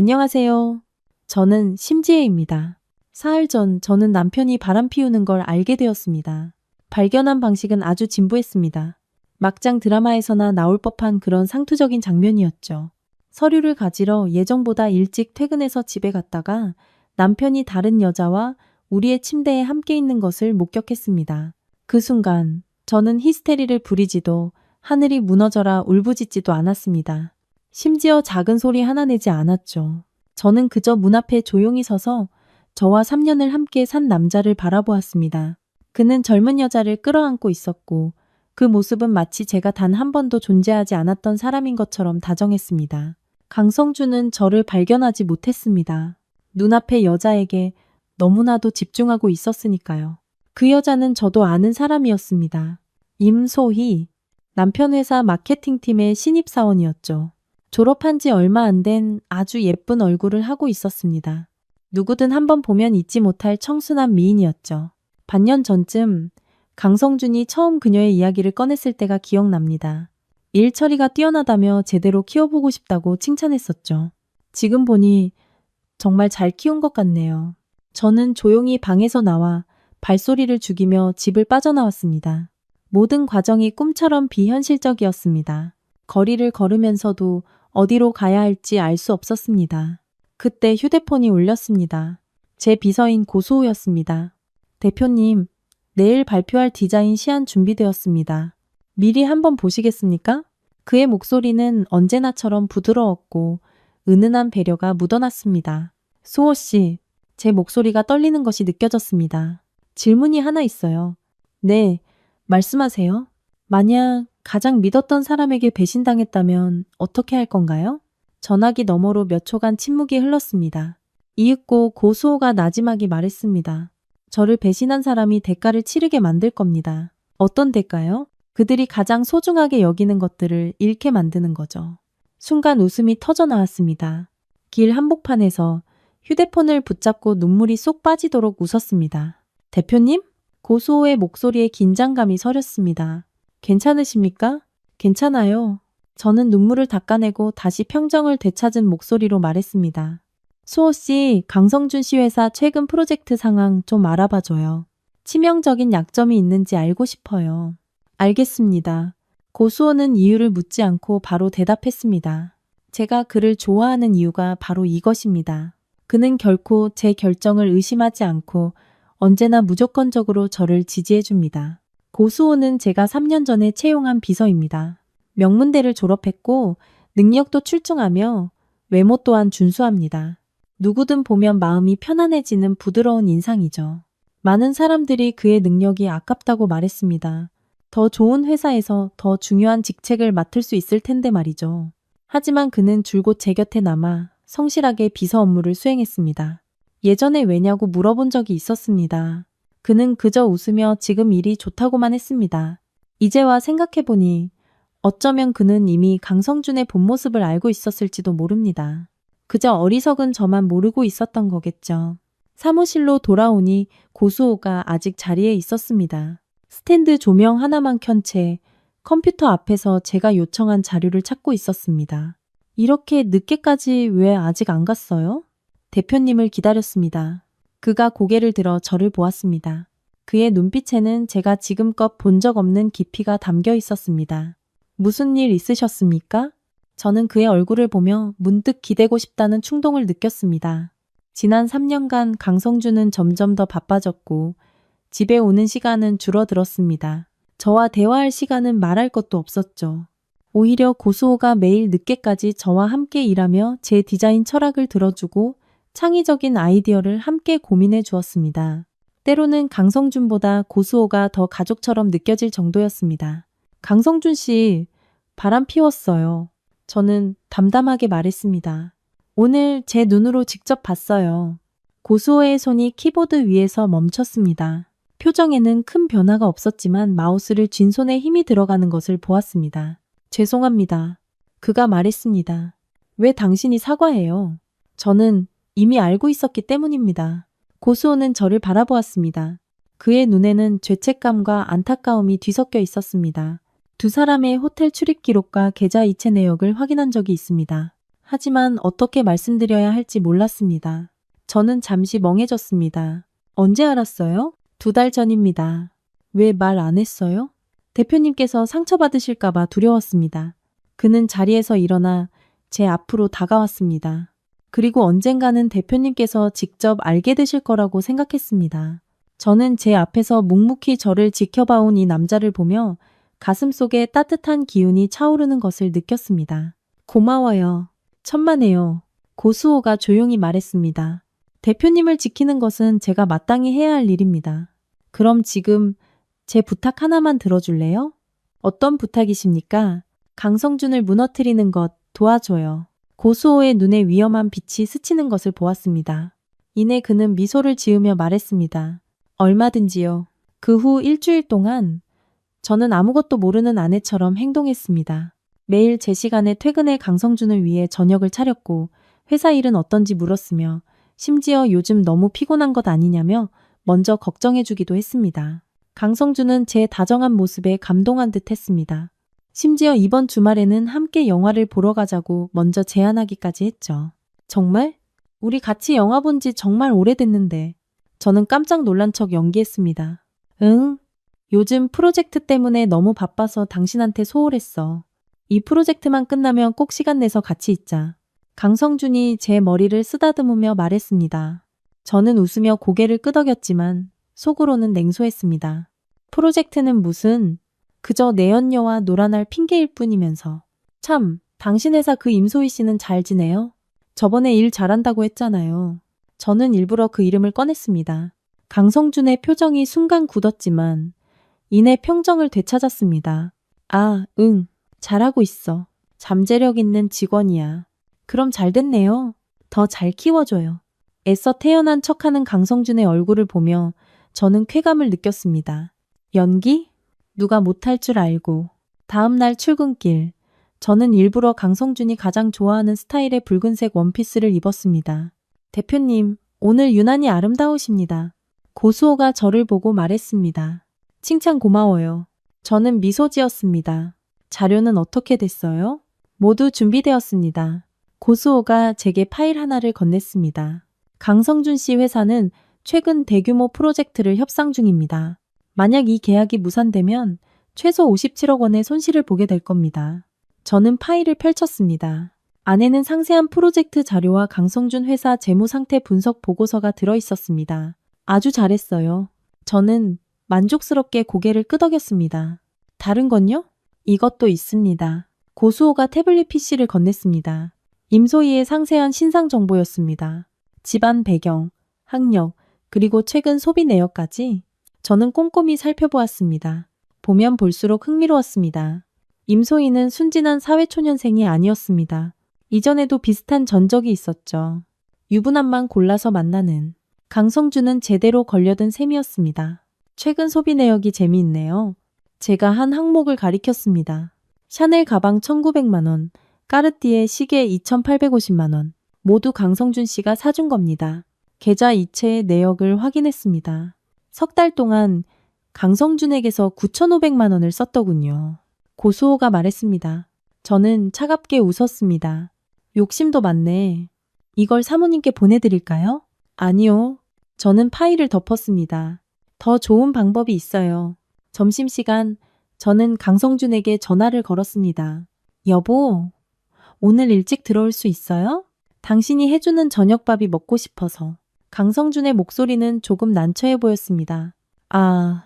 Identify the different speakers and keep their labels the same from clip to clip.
Speaker 1: 안녕하세요. 저는 심지혜입니다. 사흘 전 저는 남편이 바람 피우는 걸 알게 되었습니다. 발견한 방식은 아주 진부했습니다. 막장 드라마에서나 나올 법한 그런 상투적인 장면이었죠. 서류를 가지러 예정보다 일찍 퇴근해서 집에 갔다가 남편이 다른 여자와 우리의 침대에 함께 있는 것을 목격했습니다. 그 순간 저는 히스테리를 부리지도 하늘이 무너져라 울부짖지도 않았습니다. 심지어 작은 소리 하나 내지 않았죠. 저는 그저 문 앞에 조용히 서서 저와 3년을 함께 산 남자를 바라보았습니다. 그는 젊은 여자를 끌어안고 있었고 그 모습은 마치 제가 단 한 번도 존재하지 않았던 사람인 것처럼 다정했습니다. 강성준은 저를 발견하지 못했습니다. 눈앞의 여자에게 너무나도 집중하고 있었으니까요. 그 여자는 저도 아는 사람이었습니다. 임소희, 남편 회사 마케팅팀의 신입사원이었죠. 졸업한 지 얼마 안 된 아주 예쁜 얼굴을 하고 있었습니다. 누구든 한번 보면 잊지 못할 청순한 미인이었죠. 반년 전쯤 강성준이 처음 그녀의 이야기를 꺼냈을 때가 기억납니다. 일 처리가 뛰어나다며 제대로 키워보고 싶다고 칭찬했었죠. 지금 보니 정말 잘 키운 것 같네요. 저는 조용히 방에서 나와 발소리를 죽이며 집을 빠져나왔습니다. 모든 과정이 꿈처럼 비현실적이었습니다. 거리를 걸으면서도 어디로 가야 할지 알 수 없었습니다. 그때 휴대폰이 울렸습니다. 제 비서인 고수호였습니다. 대표님, 내일 발표할 디자인 시안 준비되었습니다. 미리 한번 보시겠습니까? 그의 목소리는 언제나처럼 부드러웠고 은은한 배려가 묻어났습니다. 수호 씨, 제 목소리가 떨리는 것이 느껴졌습니다. 질문이 하나 있어요. 네, 말씀하세요. 만약 가장 믿었던 사람에게 배신당했다면 어떻게 할 건가요? 전화기 너머로 몇 초간 침묵이 흘렀습니다. 이윽고 고수호가 나지막이 말했습니다. 저를 배신한 사람이 대가를 치르게 만들 겁니다. 어떤 대가요? 그들이 가장 소중하게 여기는 것들을 잃게 만드는 거죠. 순간 웃음이 터져 나왔습니다. 길 한복판에서 휴대폰을 붙잡고 눈물이 쏙 빠지도록 웃었습니다. 대표님? 고수호의 목소리에 긴장감이 서렸습니다. 괜찮으십니까? 괜찮아요. 저는 눈물을 닦아내고 다시 평정을 되찾은 목소리로 말했습니다. 수호 씨, 강성준 씨 회사 최근 프로젝트 상황 좀 알아봐줘요. 치명적인 약점이 있는지 알고 싶어요. 알겠습니다. 고수호는 이유를 묻지 않고 바로 대답했습니다. 제가 그를 좋아하는 이유가 바로 이것입니다. 그는 결코 제 결정을 의심하지 않고 언제나 무조건적으로 저를 지지해줍니다. 고수호는 제가 3년 전에 채용한 비서입니다. 명문대를 졸업했고 능력도 출중하며 외모 또한 준수합니다. 누구든 보면 마음이 편안해지는 부드러운 인상이죠. 많은 사람들이 그의 능력이 아깝다고 말했습니다. 더 좋은 회사에서 더 중요한 직책을 맡을 수 있을 텐데 말이죠. 하지만 그는 줄곧 제 곁에 남아 성실하게 비서 업무를 수행했습니다. 예전에 왜냐고 물어본 적이 있었습니다. 그는 그저 웃으며 지금 일이 좋다고만 했습니다. 이제와 생각해보니 어쩌면 그는 이미 강성준의 본 모습을 알고 있었을지도 모릅니다. 그저 어리석은 저만 모르고 있었던 거겠죠. 사무실로 돌아오니 고수호가 아직 자리에 있었습니다. 스탠드 조명 하나만 켠 채 컴퓨터 앞에서 제가 요청한 자료를 찾고 있었습니다. 이렇게 늦게까지 왜 아직 안 갔어요? 대표님을 기다렸습니다. 그가 고개를 들어 저를 보았습니다. 그의 눈빛에는 제가 지금껏 본 적 없는 깊이가 담겨 있었습니다. 무슨 일 있으셨습니까? 저는 그의 얼굴을 보며 문득 기대고 싶다는 충동을 느꼈습니다. 지난 3년간 강성준은 점점 더 바빠졌고 집에 오는 시간은 줄어들었습니다. 저와 대화할 시간은 말할 것도 없었죠. 오히려 고수호가 매일 늦게까지 저와 함께 일하며 제 디자인 철학을 들어주고 창의적인 아이디어를 함께 고민해 주었습니다. 때로는 강성준보다 고수호가 더 가족처럼 느껴질 정도였습니다. 강성준 씨, 바람 피웠어요. 저는 담담하게 말했습니다. 오늘 제 눈으로 직접 봤어요. 고수호의 손이 키보드 위에서 멈췄습니다. 표정에는 큰 변화가 없었지만 마우스를 쥔 손에 힘이 들어가는 것을 보았습니다. 죄송합니다. 그가 말했습니다. 왜 당신이 사과해요? 저는 이미 알고 있었기 때문입니다. 고수호는 저를 바라보았습니다. 그의 눈에는 죄책감과 안타까움이 뒤섞여 있었습니다. 두 사람의 호텔 출입 기록과 계좌 이체 내역을 확인한 적이 있습니다. 하지만 어떻게 말씀드려야 할지 몰랐습니다. 저는 잠시 멍해졌습니다. 언제 알았어요? 2달 전입니다. 왜 말 안 했어요? 대표님께서 상처받으실까봐 두려웠습니다. 그는 자리에서 일어나 제 앞으로 다가왔습니다. 그리고 언젠가는 대표님께서 직접 알게 되실 거라고 생각했습니다. 저는 제 앞에서 묵묵히 저를 지켜봐온 이 남자를 보며 가슴속에 따뜻한 기운이 차오르는 것을 느꼈습니다. 고마워요. 천만에요. 고수호가 조용히 말했습니다. 대표님을 지키는 것은 제가 마땅히 해야 할 일입니다. 그럼 지금 제 부탁 하나만 들어줄래요? 어떤 부탁이십니까? 강성준을 무너뜨리는 것 도와줘요. 고수호의 눈에 위험한 빛이 스치는 것을 보았습니다. 이내 그는 미소를 지으며 말했습니다. 얼마든지요. 그 후 일주일 동안 저는 아무것도 모르는 아내처럼 행동했습니다. 매일 제 시간에 퇴근해 강성준을 위해 저녁을 차렸고 회사 일은 어떤지 물었으며 심지어 요즘 너무 피곤한 것 아니냐며 먼저 걱정해주기도 했습니다. 강성준은 제 다정한 모습에 감동한 듯 했습니다. 심지어 이번 주말에는 함께 영화를 보러 가자고 먼저 제안하기까지 했죠. 정말? 우리 같이 영화 본 지 정말 오래됐는데. 저는 깜짝 놀란 척 연기했습니다. 응? 요즘 프로젝트 때문에 너무 바빠서 당신한테 소홀했어. 이 프로젝트만 끝나면 꼭 시간 내서 같이 있자. 강성준이 제 머리를 쓰다듬으며 말했습니다. 저는 웃으며 고개를 끄덕였지만 속으로는 냉소했습니다. 프로젝트는 무슨 그저 내연녀와 놀아날 핑계일 뿐이면서. 참, 당신 회사 그 임소희 씨는 잘 지내요? 저번에 일 잘한다고 했잖아요. 저는 일부러 그 이름을 꺼냈습니다. 강성준의 표정이 순간 굳었지만 이내 평정을 되찾았습니다. 아, 응. 잘하고 있어. 잠재력 있는 직원이야. 그럼 잘 됐네요. 더 잘 키워줘요. 애써 태연한 척하는 강성준의 얼굴을 보며 저는 쾌감을 느꼈습니다. 연기? 누가 못할 줄 알고. 다음 날 출근길. 저는 일부러 강성준이 가장 좋아하는 스타일의 붉은색 원피스를 입었습니다. 대표님, 오늘 유난히 아름다우십니다. 고수호가 저를 보고 말했습니다. 칭찬 고마워요. 저는 미소 지었습니다. 자료는 어떻게 됐어요? 모두 준비되었습니다. 고수호가 제게 파일 하나를 건넸습니다. 강성준 씨 회사는 최근 대규모 프로젝트를 협상 중입니다. 만약 이 계약이 무산되면 최소 57억 원의 손실을 보게 될 겁니다. 저는 파일을 펼쳤습니다. 안에는 상세한 프로젝트 자료와 강성준 회사 재무 상태 분석 보고서가 들어 있었습니다. 아주 잘했어요. 저는 만족스럽게 고개를 끄덕였습니다. 다른 건요? 이것도 있습니다. 고수호가 태블릿 PC를 건넸습니다. 임소희의 상세한 신상 정보였습니다. 집안 배경, 학력, 그리고 최근 소비 내역까지 저는 꼼꼼히 살펴보았습니다. 보면 볼수록 흥미로웠습니다. 임소희는 순진한 사회초년생이 아니었습니다. 이전에도 비슷한 전적이 있었죠. 유부남만 골라서 만나는. 강성준은 제대로 걸려든 셈이었습니다. 최근 소비 내역이 재미있네요. 제가 한 항목을 가리켰습니다. 샤넬 가방 1,900만 원, 까르띠에 시계 2,850만 원. 모두 강성준 씨가 사준 겁니다. 계좌 이체의 내역을 확인했습니다. 석 달 동안 강성준에게서 9,500만 원을 썼더군요. 고수호가 말했습니다. 저는 차갑게 웃었습니다. 욕심도 많네. 이걸 사모님께 보내드릴까요? 아니요. 저는 파일을 덮었습니다. 더 좋은 방법이 있어요. 점심시간 저는 강성준에게 전화를 걸었습니다. 여보, 오늘 일찍 들어올 수 있어요? 당신이 해주는 저녁밥이 먹고 싶어서. 강성준의 목소리는 조금 난처해 보였습니다. 아,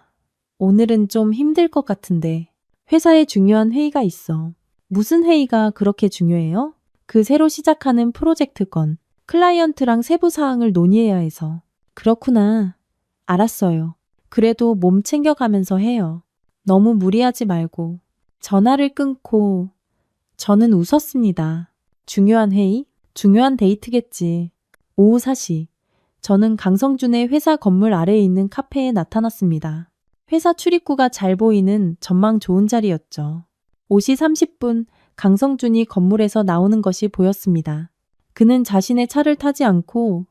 Speaker 1: 오늘은 좀 힘들 것 같은데. 회사에 중요한 회의가 있어. 무슨 회의가 그렇게 중요해요? 그 새로 시작하는 프로젝트 건. 클라이언트랑 세부 사항을 논의해야 해서. 그렇구나. 알았어요. 그래도 몸 챙겨가면서 해요. 너무 무리하지 말고. 전화를 끊고 저는 웃었습니다. 중요한 회의? 중요한 데이트겠지. 오후 4시. 저는 강성준의 회사 건물 아래에 있는 카페에 나타났습니다. 회사 출입구가 잘 보이는 전망 좋은 자리였죠. 5시 30분 강성준이 건물에서 나오는 것이 보였습니다. 그는 자신의 차를 타지 않고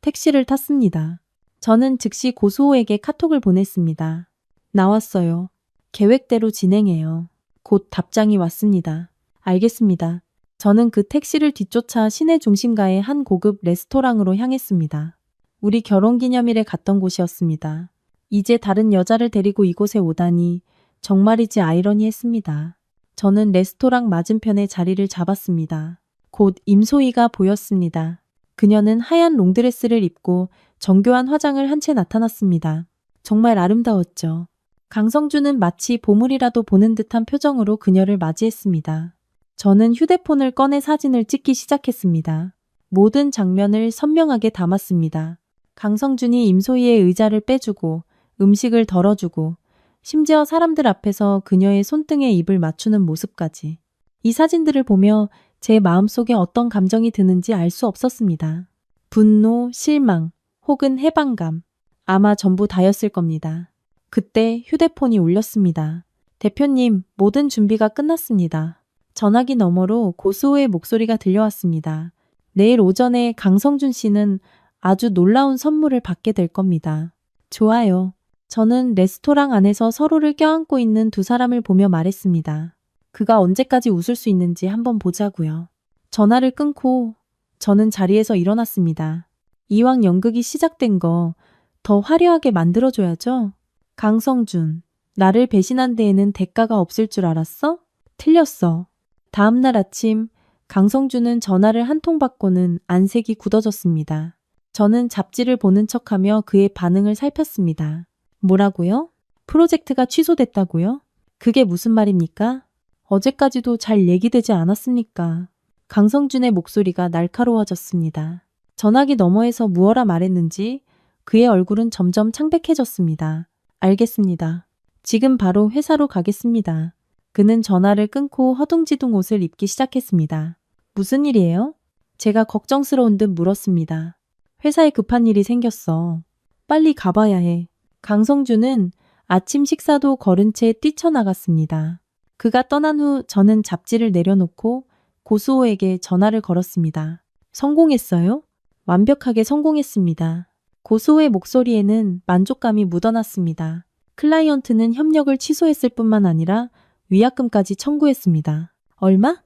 Speaker 1: 택시를 탔습니다. 저는 즉시 고수호에게 카톡을 보냈습니다. 나왔어요. 계획대로 진행해요. 곧 답장이 왔습니다. 알겠습니다. 저는 그 택시를 뒤쫓아 시내 중심가의 한 고급 레스토랑으로 향했습니다. 우리 결혼기념일에 갔던 곳이었습니다. 이제 다른 여자를 데리고 이곳에 오다니 정말이지 아이러니했습니다. 저는 레스토랑 맞은편에 자리를 잡았습니다. 곧 임소희가 보였습니다. 그녀는 하얀 롱드레스를 입고 정교한 화장을 한 채 나타났습니다. 정말 아름다웠죠. 강성준은 마치 보물이라도 보는 듯한 표정으로 그녀를 맞이했습니다. 저는 휴대폰을 꺼내 사진을 찍기 시작했습니다. 모든 장면을 선명하게 담았습니다. 강성준이 임소희의 의자를 빼주고 음식을 덜어주고 심지어 사람들 앞에서 그녀의 손등에 입을 맞추는 모습까지. 이 사진들을 보며 제 마음속에 어떤 감정이 드는지 알 수 없었습니다. 분노, 실망, 혹은 해방감. 아마 전부 다였을 겁니다. 그때 휴대폰이 울렸습니다. 대표님, 모든 준비가 끝났습니다. 전화기 너머로 고수호의 목소리가 들려왔습니다. 내일 오전에 강성준 씨는 아주 놀라운 선물을 받게 될 겁니다. 좋아요. 저는 레스토랑 안에서 서로를 껴안고 있는 두 사람을 보며 말했습니다. 그가 언제까지 웃을 수 있는지 한번 보자고요. 전화를 끊고 저는 자리에서 일어났습니다. 이왕 연극이 시작된 거 더 화려하게 만들어줘야죠. 강성준, 나를 배신한 데에는 대가가 없을 줄 알았어? 틀렸어. 다음 날 아침 강성준은 전화를 한 통 받고는 안색이 굳어졌습니다. 저는 잡지를 보는 척하며 그의 반응을 살폈습니다. 뭐라고요? 프로젝트가 취소됐다고요? 그게 무슨 말입니까? 어제까지도 잘 얘기되지 않았습니까? 강성준의 목소리가 날카로워졌습니다. 전화기 너머에서 무어라 말했는지 그의 얼굴은 점점 창백해졌습니다. 알겠습니다. 지금 바로 회사로 가겠습니다. 그는 전화를 끊고 허둥지둥 옷을 입기 시작했습니다. 무슨 일이에요? 제가 걱정스러운 듯 물었습니다. 회사에 급한 일이 생겼어. 빨리 가봐야 해. 강성준은 아침 식사도 거른 채 뛰쳐나갔습니다. 그가 떠난 후 저는 잡지를 내려놓고 고수호에게 전화를 걸었습니다. 성공했어요? 완벽하게 성공했습니다. 고수호의 목소리에는 만족감이 묻어났습니다. 클라이언트는 협력을 취소했을 뿐만 아니라 위약금까지 청구했습니다. 얼마?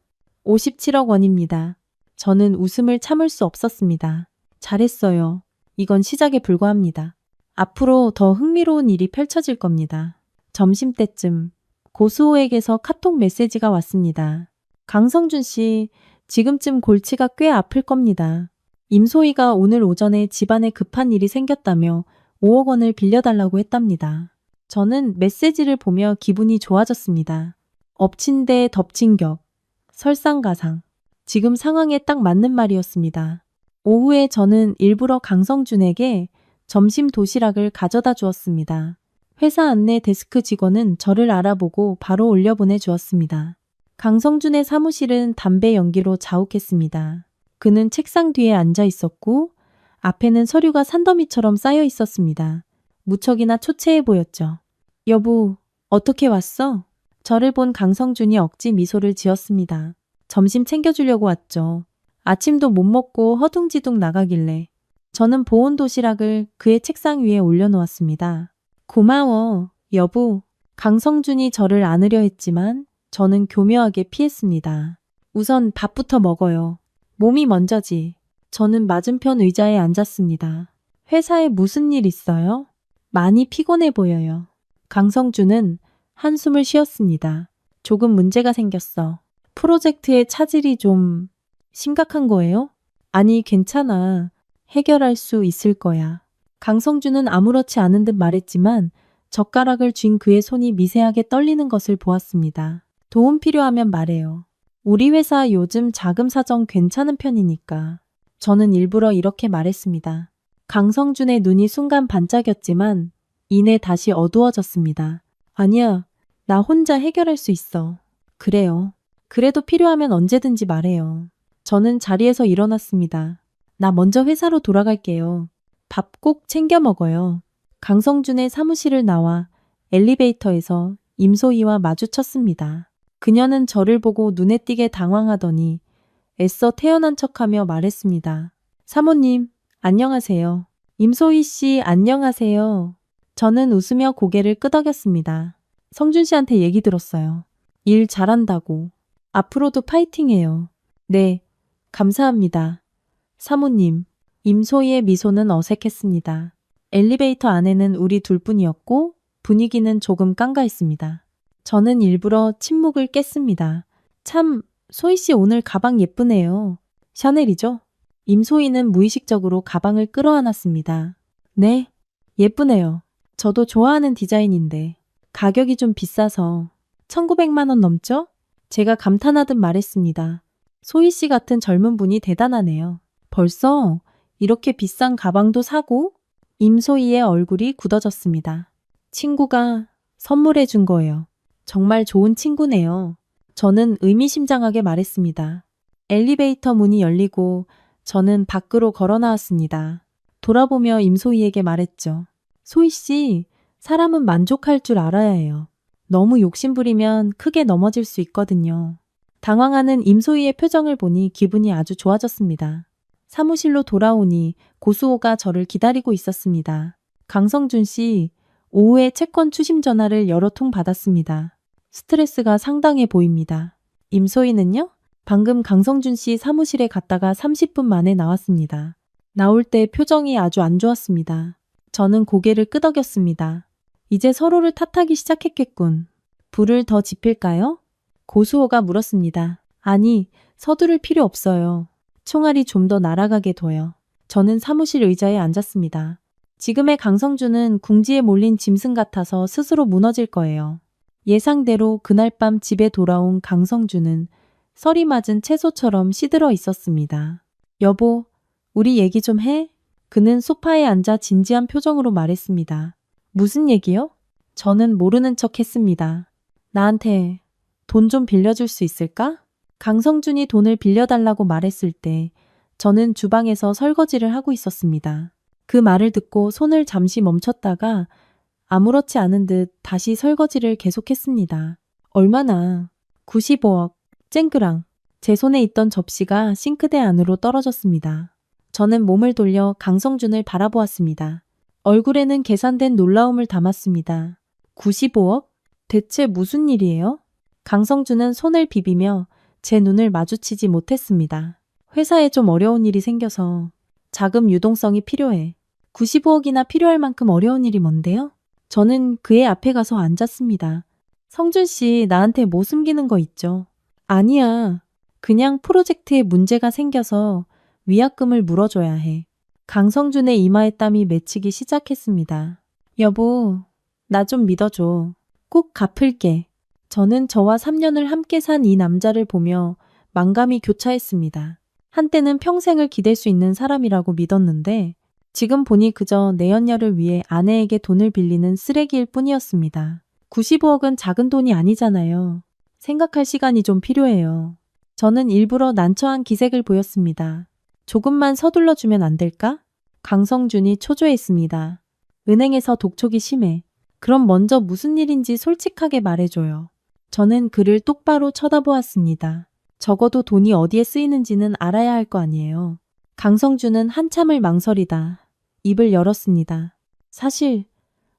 Speaker 1: 57억 원입니다. 저는 웃음을 참을 수 없었습니다. 잘했어요. 이건 시작에 불과합니다. 앞으로 더 흥미로운 일이 펼쳐질 겁니다. 점심때쯤 고수호에게서 카톡 메시지가 왔습니다. 강성준 씨, 지금쯤 골치가 꽤 아플 겁니다. 임소희가 오늘 오전에 집안에 급한 일이 생겼다며 5억 원을 빌려달라고 했답니다. 저는 메시지를 보며 기분이 좋아졌습니다. 엎친 데 덮친 격, 설상가상. 지금 상황에 딱 맞는 말이었습니다. 오후에 저는 일부러 강성준에게 점심 도시락을 가져다 주었습니다. 회사 안내 데스크 직원은 저를 알아보고 바로 올려보내 주었습니다. 강성준의 사무실은 담배 연기로 자욱했습니다. 그는 책상 뒤에 앉아 있었고 앞에는 서류가 산더미처럼 쌓여 있었습니다. 무척이나 초췌해 보였죠. 여보, 어떻게 왔어? 저를 본 강성준이 억지 미소를 지었습니다. 점심 챙겨주려고 왔죠. 아침도 못 먹고 허둥지둥 나가길래 저는 보온 도시락을 그의 책상 위에 올려놓았습니다. 고마워, 여보. 강성준이 저를 안으려 했지만 저는 교묘하게 피했습니다. 우선 밥부터 먹어요. 몸이 먼저지. 저는 맞은편 의자에 앉았습니다. 회사에 무슨 일 있어요? 많이 피곤해 보여요. 강성준은 한숨을 쉬었습니다. 조금 문제가 생겼어. 프로젝트의 차질이 좀 심각한 거예요? 아니, 괜찮아. 해결할 수 있을 거야. 강성준은 아무렇지 않은 듯 말했지만 젓가락을 쥔 그의 손이 미세하게 떨리는 것을 보았습니다. 도움 필요하면 말해요. 우리 회사 요즘 자금 사정 괜찮은 편이니까. 저는 일부러 이렇게 말했습니다. 강성준의 눈이 순간 반짝였지만 이내 다시 어두워졌습니다. 아니야, 나 혼자 해결할 수 있어. 그래요. 그래도 필요하면 언제든지 말해요. 저는 자리에서 일어났습니다. 나 먼저 회사로 돌아갈게요. 밥 꼭 챙겨 먹어요. 강성준의 사무실을 나와 엘리베이터에서 임소희와 마주쳤습니다. 그녀는 저를 보고 눈에 띄게 당황하더니 애써 태연한 척하며 말했습니다. 사모님, 안녕하세요. 임소희 씨, 안녕하세요. 저는 웃으며 고개를 끄덕였습니다. 성준 씨한테 얘기 들었어요. 일 잘한다고. 앞으로도 파이팅해요. 네, 감사합니다. 사모님. 임소희의 미소는 어색했습니다. 엘리베이터 안에는 우리 둘뿐이었고 분위기는 조금 깡가했습니다. 저는 일부러 침묵을 깼습니다. 참, 소희 씨 오늘 가방 예쁘네요. 샤넬이죠? 임소희는 무의식적으로 가방을 끌어안았습니다. 네, 예쁘네요. 저도 좋아하는 디자인인데 가격이 좀 비싸서 1900만 원 넘죠? 제가 감탄하듯 말했습니다. 소희 씨 같은 젊은 분이 대단하네요. 벌써 이렇게 비싼 가방도 사고? 임소희의 얼굴이 굳어졌습니다. 친구가 선물해 준 거예요. 정말 좋은 친구네요. 저는 의미심장하게 말했습니다. 엘리베이터 문이 열리고 저는 밖으로 걸어 나왔습니다. 돌아보며 임소희에게 말했죠. 소희 씨, 사람은 만족할 줄 알아야 해요. 너무 욕심부리면 크게 넘어질 수 있거든요. 당황하는 임소희의 표정을 보니 기분이 아주 좋아졌습니다. 사무실로 돌아오니 고수호가 저를 기다리고 있었습니다. 강성준 씨, 오후에 채권 추심 전화를 여러 통 받았습니다. 스트레스가 상당해 보입니다. 임소희는요? 방금 강성준 씨 사무실에 갔다가 30분 만에 나왔습니다. 나올 때 표정이 아주 안 좋았습니다. 저는 고개를 끄덕였습니다. 이제 서로를 탓하기 시작했겠군. 불을 더 지필까요? 고수호가 물었습니다. 아니, 서두를 필요 없어요. 총알이 좀 더 날아가게 둬요. 저는 사무실 의자에 앉았습니다. 지금의 강성준은 궁지에 몰린 짐승 같아서 스스로 무너질 거예요. 예상대로 그날 밤 집에 돌아온 강성준은 설이 맞은 채소처럼 시들어 있었습니다. 여보, 우리 얘기 좀 해? 그는 소파에 앉아 진지한 표정으로 말했습니다. 무슨 얘기요? 저는 모르는 척 했습니다. 나한테 돈 좀 빌려줄 수 있을까? 강성준이 돈을 빌려달라고 말했을 때 저는 주방에서 설거지를 하고 있었습니다. 그 말을 듣고 손을 잠시 멈췄다가 아무렇지 않은 듯 다시 설거지를 계속했습니다. 얼마나? 95억. 쨍그랑. 제 손에 있던 접시가 싱크대 안으로 떨어졌습니다. 저는 몸을 돌려 강성준을 바라보았습니다. 얼굴에는 계산된 놀라움을 담았습니다. 95억? 대체 무슨 일이에요? 강성준은 손을 비비며 제 눈을 마주치지 못했습니다. 회사에 좀 어려운 일이 생겨서 자금 유동성이 필요해. 95억이나 필요할 만큼 어려운 일이 뭔데요? 저는 그의 앞에 가서 앉았습니다. 성준 씨, 나한테 뭐 숨기는 거 있죠? 아니야. 그냥 프로젝트에 문제가 생겨서 위약금을 물어줘야 해. 강성준의 이마에 땀이 맺히기 시작했습니다. 여보, 나 좀 믿어줘. 꼭 갚을게. 저는 저와 3년을 함께 산 이 남자를 보며 만감이 교차했습니다. 한때는 평생을 기댈 수 있는 사람이라고 믿었는데 지금 보니 그저 내연녀를 위해 아내에게 돈을 빌리는 쓰레기일 뿐이었습니다. 95억은 작은 돈이 아니잖아요. 생각할 시간이 좀 필요해요. 저는 일부러 난처한 기색을 보였습니다. 조금만 서둘러 주면 안 될까? 강성준이 초조했습니다. 은행에서 독촉이 심해. 그럼 먼저 무슨 일인지 솔직하게 말해줘요. 저는 그를 똑바로 쳐다보았습니다. 적어도 돈이 어디에 쓰이는지는 알아야 할 거 아니에요. 강성준은 한참을 망설이다 입을 열었습니다. 사실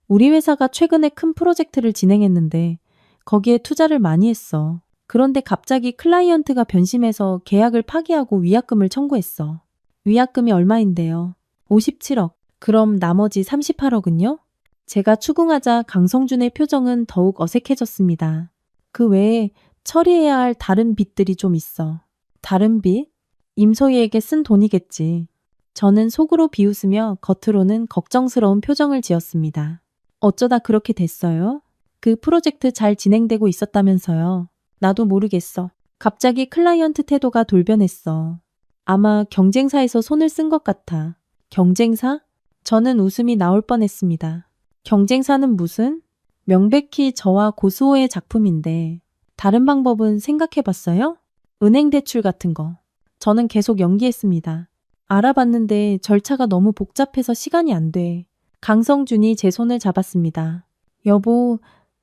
Speaker 1: 우리 회사가 최근에 큰 프로젝트를 진행했는데 거기에 투자를 많이 했어. 그런데 갑자기 클라이언트가 변심해서 계약을 파기하고 위약금을 청구했어. 위약금이 얼마인데요? 57억. 그럼 나머지 38억은요? 제가 추궁하자 강성준의 표정은 더욱 어색해졌습니다. 그 외에 처리해야 할 다른 빚들이 좀 있어. 다른 빚? 임소희에게 쓴 돈이겠지. 저는 속으로 비웃으며 겉으로는 걱정스러운 표정을 지었습니다. 어쩌다 그렇게 됐어요? 그 프로젝트 잘 진행되고 있었다면서요. 나도 모르겠어. 갑자기 클라이언트 태도가 돌변했어. 아마 경쟁사에서 손을 쓴 것 같아. 경쟁사? 저는 웃음이 나올 뻔했습니다. 경쟁사는 무슨? 명백히 저와 고수호의 작품인데 다른 방법은 생각해봤어요? 은행 대출 같은 거. 저는 계속 연기했습니다. 알아봤는데 절차가 너무 복잡해서 시간이 안 돼. 강성준이 제 손을 잡았습니다. 여보,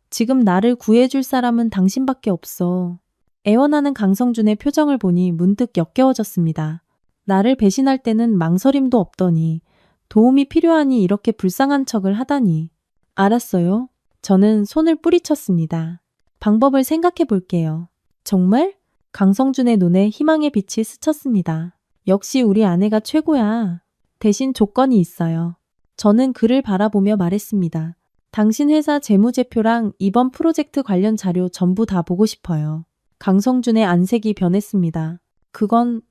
Speaker 1: 지금 나를 구해줄 사람은 당신밖에 없어. 애원하는 강성준의 표정을 보니 문득 역겨워졌습니다. 나를 배신할 때는 망설임도 없더니 도움이 필요하니 이렇게 불쌍한 척을 하다니. 알았어요. 저는 손을 뿌리쳤습니다. 방법을 생각해 볼게요. 정말? 강성준의 눈에 희망의 빛이 스쳤습니다. 역시 우리 아내가 최고야. 대신 조건이 있어요. 저는 그를 바라보며 말했습니다. 당신 회사 재무제표랑 이번 프로젝트 관련 자료 전부 다 보고 싶어요. 강성준의 안색이 변했습니다. 그건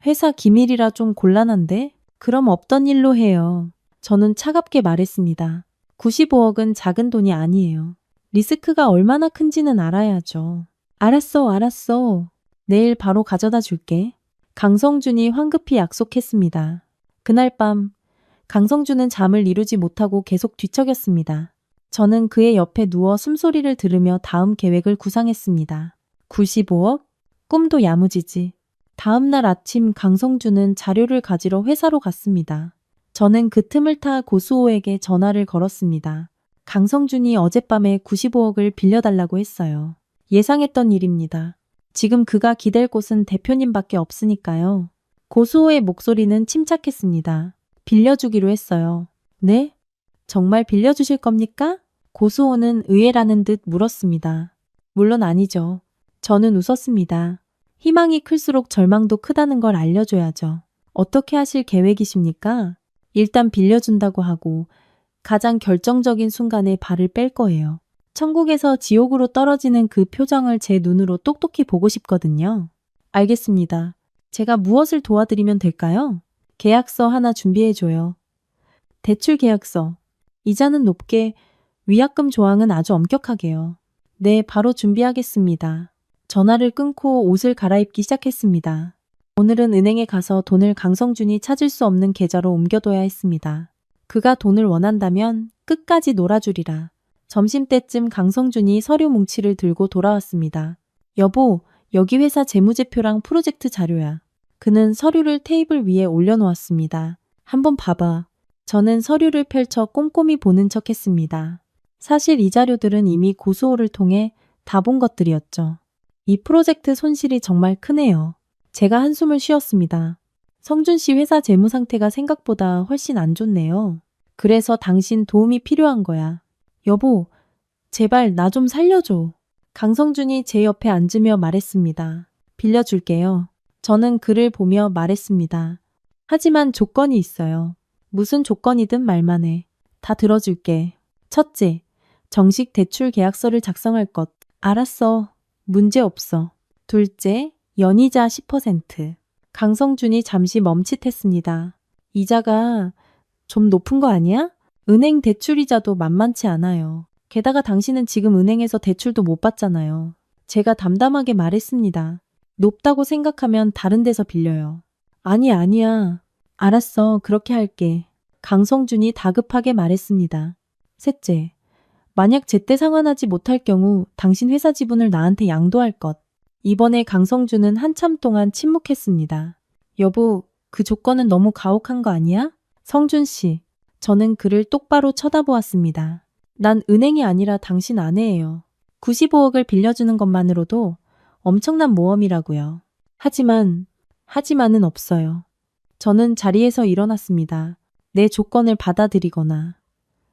Speaker 1: 회사 기밀이라 좀 곤란한데? 그럼 없던 일로 해요. 저는 차갑게 말했습니다. 95억은 작은 돈이 아니에요. 리스크가 얼마나 큰지는 알아야죠. 알았어. 내일 바로 가져다 줄게. 강성준이 황급히 약속했습니다. 그날 밤 강성준은 잠을 이루지 못하고 계속 뒤척였습니다. 저는 그의 옆에 누워 숨소리를 들으며 다음 계획을 구상했습니다. 95억? 꿈도 야무지지. 다음 날 아침 강성준은 자료를 가지러 회사로 갔습니다. 저는 그 틈을 타 고수호에게 전화를 걸었습니다. 강성준이 어젯밤에 95억을 빌려달라고 했어요. 예상했던 일입니다. 지금 그가 기댈 곳은 대표님밖에 없으니까요. 고수호의 목소리는 침착했습니다. 빌려주기로 했어요. 네? 정말 빌려주실 겁니까? 고수호는 의외라는 듯 물었습니다. 물론 아니죠. 저는 웃었습니다. 희망이 클수록 절망도 크다는 걸 알려줘야죠. 어떻게 하실 계획이십니까? 일단 빌려준다고 하고 가장 결정적인 순간에 발을 뺄 거예요. 천국에서 지옥으로 떨어지는 그 표정을 제 눈으로 똑똑히 보고 싶거든요. 알겠습니다. 제가 무엇을 도와드리면 될까요? 계약서 하나 준비해줘요. 대출 계약서. 이자는 높게, 위약금 조항은 아주 엄격하게요. 네, 바로 준비하겠습니다. 전화를 끊고 옷을 갈아입기 시작했습니다. 오늘은 은행에 가서 돈을 강성준이 찾을 수 없는 계좌로 옮겨둬야 했습니다. 그가 돈을 원한다면 끝까지 놀아주리라. 점심때쯤 강성준이 서류 뭉치를 들고 돌아왔습니다. 여보, 여기 회사 재무제표랑 프로젝트 자료야. 그는 서류를 테이블 위에 올려놓았습니다. 한번 봐봐. 저는 서류를 펼쳐 꼼꼼히 보는 척했습니다. 사실 이 자료들은 이미 고수호를 통해 다 본 것들이었죠. 이 프로젝트 손실이 정말 크네요. 제가 한숨을 쉬었습니다. 성준 씨 회사 재무 상태가 생각보다 훨씬 안 좋네요. 그래서 당신 도움이 필요한 거야. 여보, 제발 나 좀 살려줘. 강성준이 제 옆에 앉으며 말했습니다. 빌려줄게요. 저는 그를 보며 말했습니다. 하지만 조건이 있어요. 무슨 조건이든 말만 해. 다 들어줄게. 첫째, 정식 대출 계약서를 작성할 것. 알았어. 문제 없어. 둘째, 연이자 10%. 강성준이 잠시 멈칫했습니다. 이자가 좀 높은 거 아니야? 은행 대출이자도 만만치 않아요. 게다가 당신은 지금 은행에서 대출도 못 받잖아요. 제가 담담하게 말했습니다. 높다고 생각하면 다른 데서 빌려요. 아니야. 알았어. 그렇게 할게. 강성준이 다급하게 말했습니다. 셋째, 만약 제때 상환하지 못할 경우 당신 회사 지분을 나한테 양도할 것. 이번에 강성준은 한참 동안 침묵했습니다. 여보, 그 조건은 너무 가혹한 거 아니야? 성준 씨, 저는 그를 똑바로 쳐다보았습니다. 난 은행이 아니라 당신 아내예요. 95억을 빌려주는 것만으로도 엄청난 모험이라고요. 하지만은 없어요. 저는 자리에서 일어났습니다. 내 조건을 받아들이거나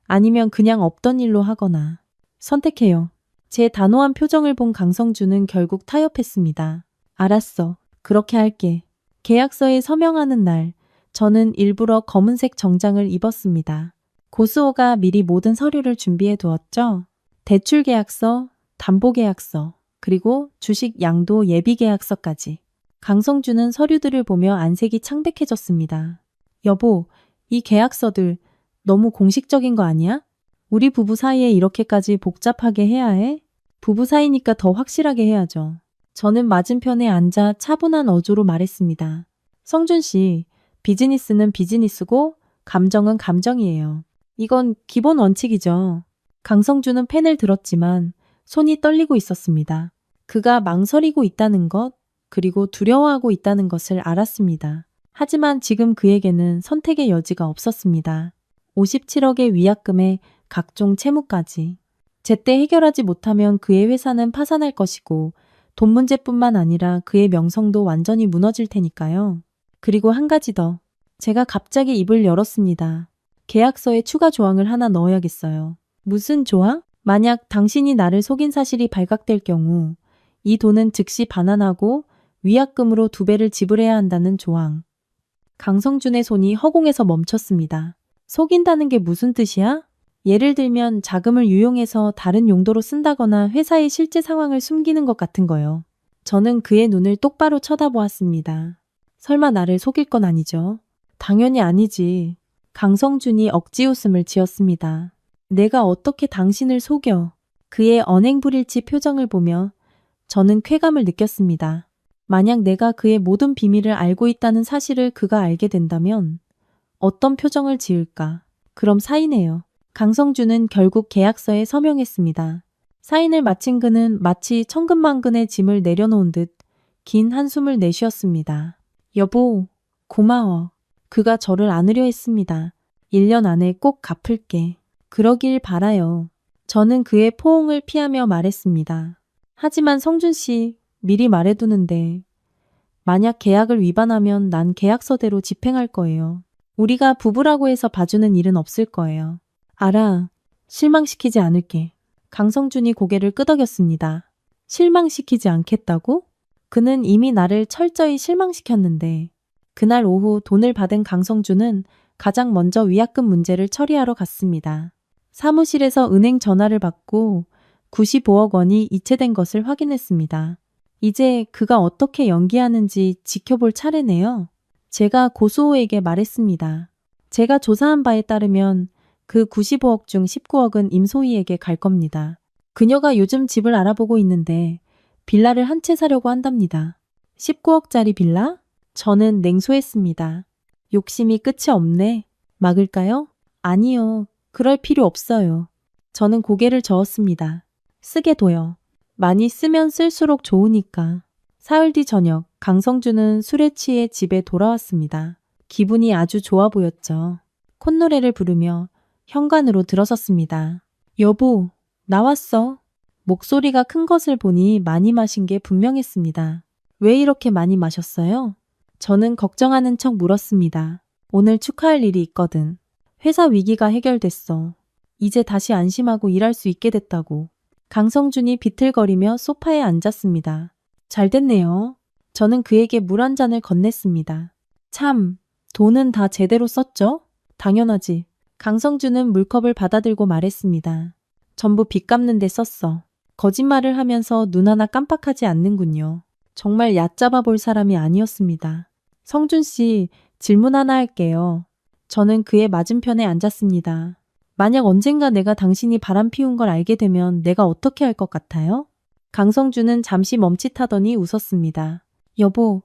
Speaker 1: 아니면 그냥 없던 일로 하거나 선택해요. 제 단호한 표정을 본 강성준은 결국 타협했습니다. 알았어. 그렇게 할게. 계약서에 서명하는 날, 저는 일부러 검은색 정장을 입었습니다. 고수호가 미리 모든 서류를 준비해 두었죠. 대출 계약서, 담보 계약서, 그리고 주식 양도 예비 계약서까지. 강성준은 서류들을 보며 안색이 창백해졌습니다. 여보, 이 계약서들 너무 공식적인 거 아니야? 우리 부부 사이에 이렇게까지 복잡하게 해야 해? 부부 사이니까 더 확실하게 해야죠. 저는 맞은편에 앉아 차분한 어조로 말했습니다. 성준 씨, 비즈니스는 비즈니스고 감정은 감정이에요. 이건 기본 원칙이죠. 강성준은 펜을 들었지만 손이 떨리고 있었습니다. 그가 망설이고 있다는 것, 그리고 두려워하고 있다는 것을 알았습니다. 하지만 지금 그에게는 선택의 여지가 없었습니다. 57억의 위약금에 각종 채무까지. 제때 해결하지 못하면 그의 회사는 파산할 것이고 돈 문제뿐만 아니라 그의 명성도 완전히 무너질 테니까요. 그리고 한 가지 더. 제가 갑자기 입을 열었습니다. 계약서에 추가 조항을 하나 넣어야겠어요. 무슨 조항? 만약 당신이 나를 속인 사실이 발각될 경우 이 돈은 즉시 반환하고 위약금으로 2배를 지불해야 한다는 조항. 강성준의 손이 허공에서 멈췄습니다. 속인다는 게 무슨 뜻이야? 예를 들면 자금을 유용해서 다른 용도로 쓴다거나 회사의 실제 상황을 숨기는 것 같은 거요. 저는 그의 눈을 똑바로 쳐다보았습니다. 설마 나를 속일 건 아니죠? 당연히 아니지. 강성준이 억지 웃음을 지었습니다. 내가 어떻게 당신을 속여? 그의 언행불일치 표정을 보며 저는 쾌감을 느꼈습니다. 만약 내가 그의 모든 비밀을 알고 있다는 사실을 그가 알게 된다면 어떤 표정을 지을까? 그럼 사인해요. 강성준은 결국 계약서에 서명했습니다. 사인을 마친 그는 마치 천근만근의 짐을 내려놓은 듯 긴 한숨을 내쉬었습니다. 여보, 고마워. 그가 저를 안으려 했습니다. 1년 안에 꼭 갚을게. 그러길 바라요. 저는 그의 포옹을 피하며 말했습니다. 하지만 성준 씨, 미리 말해두는데 만약 계약을 위반하면 난 계약서대로 집행할 거예요. 우리가 부부라고 해서 봐주는 일은 없을 거예요. 알아. 실망시키지 않을게. 강성준이 고개를 끄덕였습니다. 실망시키지 않겠다고? 그는 이미 나를 철저히 실망시켰는데 그날 오후 돈을 받은 강성준은 가장 먼저 위약금 문제를 처리하러 갔습니다. 사무실에서 은행 전화를 받고 95억 원이 이체된 것을 확인했습니다. 이제 그가 어떻게 연기하는지 지켜볼 차례네요. 제가 고수호에게 말했습니다. 제가 조사한 바에 따르면 그 95억 중 19억은 임소희에게 갈 겁니다. 그녀가 요즘 집을 알아보고 있는데 빌라를 한 채 사려고 한답니다. 19억짜리 빌라? 저는 냉소했습니다. 욕심이 끝이 없네. 막을까요? 아니요. 그럴 필요 없어요. 저는 고개를 저었습니다. 쓰게 둬요. 많이 쓰면 쓸수록 좋으니까. 사흘 뒤 저녁, 강성준은 술에 취해 집에 돌아왔습니다. 기분이 아주 좋아 보였죠. 콧노래를 부르며 현관으로 들어섰습니다. 여보, 나왔어. 목소리가 큰 것을 보니 많이 마신 게 분명했습니다. 왜 이렇게 많이 마셨어요? 저는 걱정하는 척 물었습니다. 오늘 축하할 일이 있거든. 회사 위기가 해결됐어. 이제 다시 안심하고 일할 수 있게 됐다고. 강성준이 비틀거리며 소파에 앉았습니다. 잘 됐네요. 저는 그에게 물 한 잔을 건넸습니다. 참, 돈은 다 제대로 썼죠? 당연하지. 강성준은 물컵을 받아들고 말했습니다. 전부 빚 갚는 데 썼어. 거짓말을 하면서 눈 하나 깜빡하지 않는군요. 정말 얕잡아 볼 사람이 아니었습니다. 성준 씨, 질문 하나 할게요. 저는 그의 맞은편에 앉았습니다. 만약 언젠가 내가 당신이 바람 피운 걸 알게 되면 내가 어떻게 할 것 같아요? 강성준은 잠시 멈칫하더니 웃었습니다. 여보,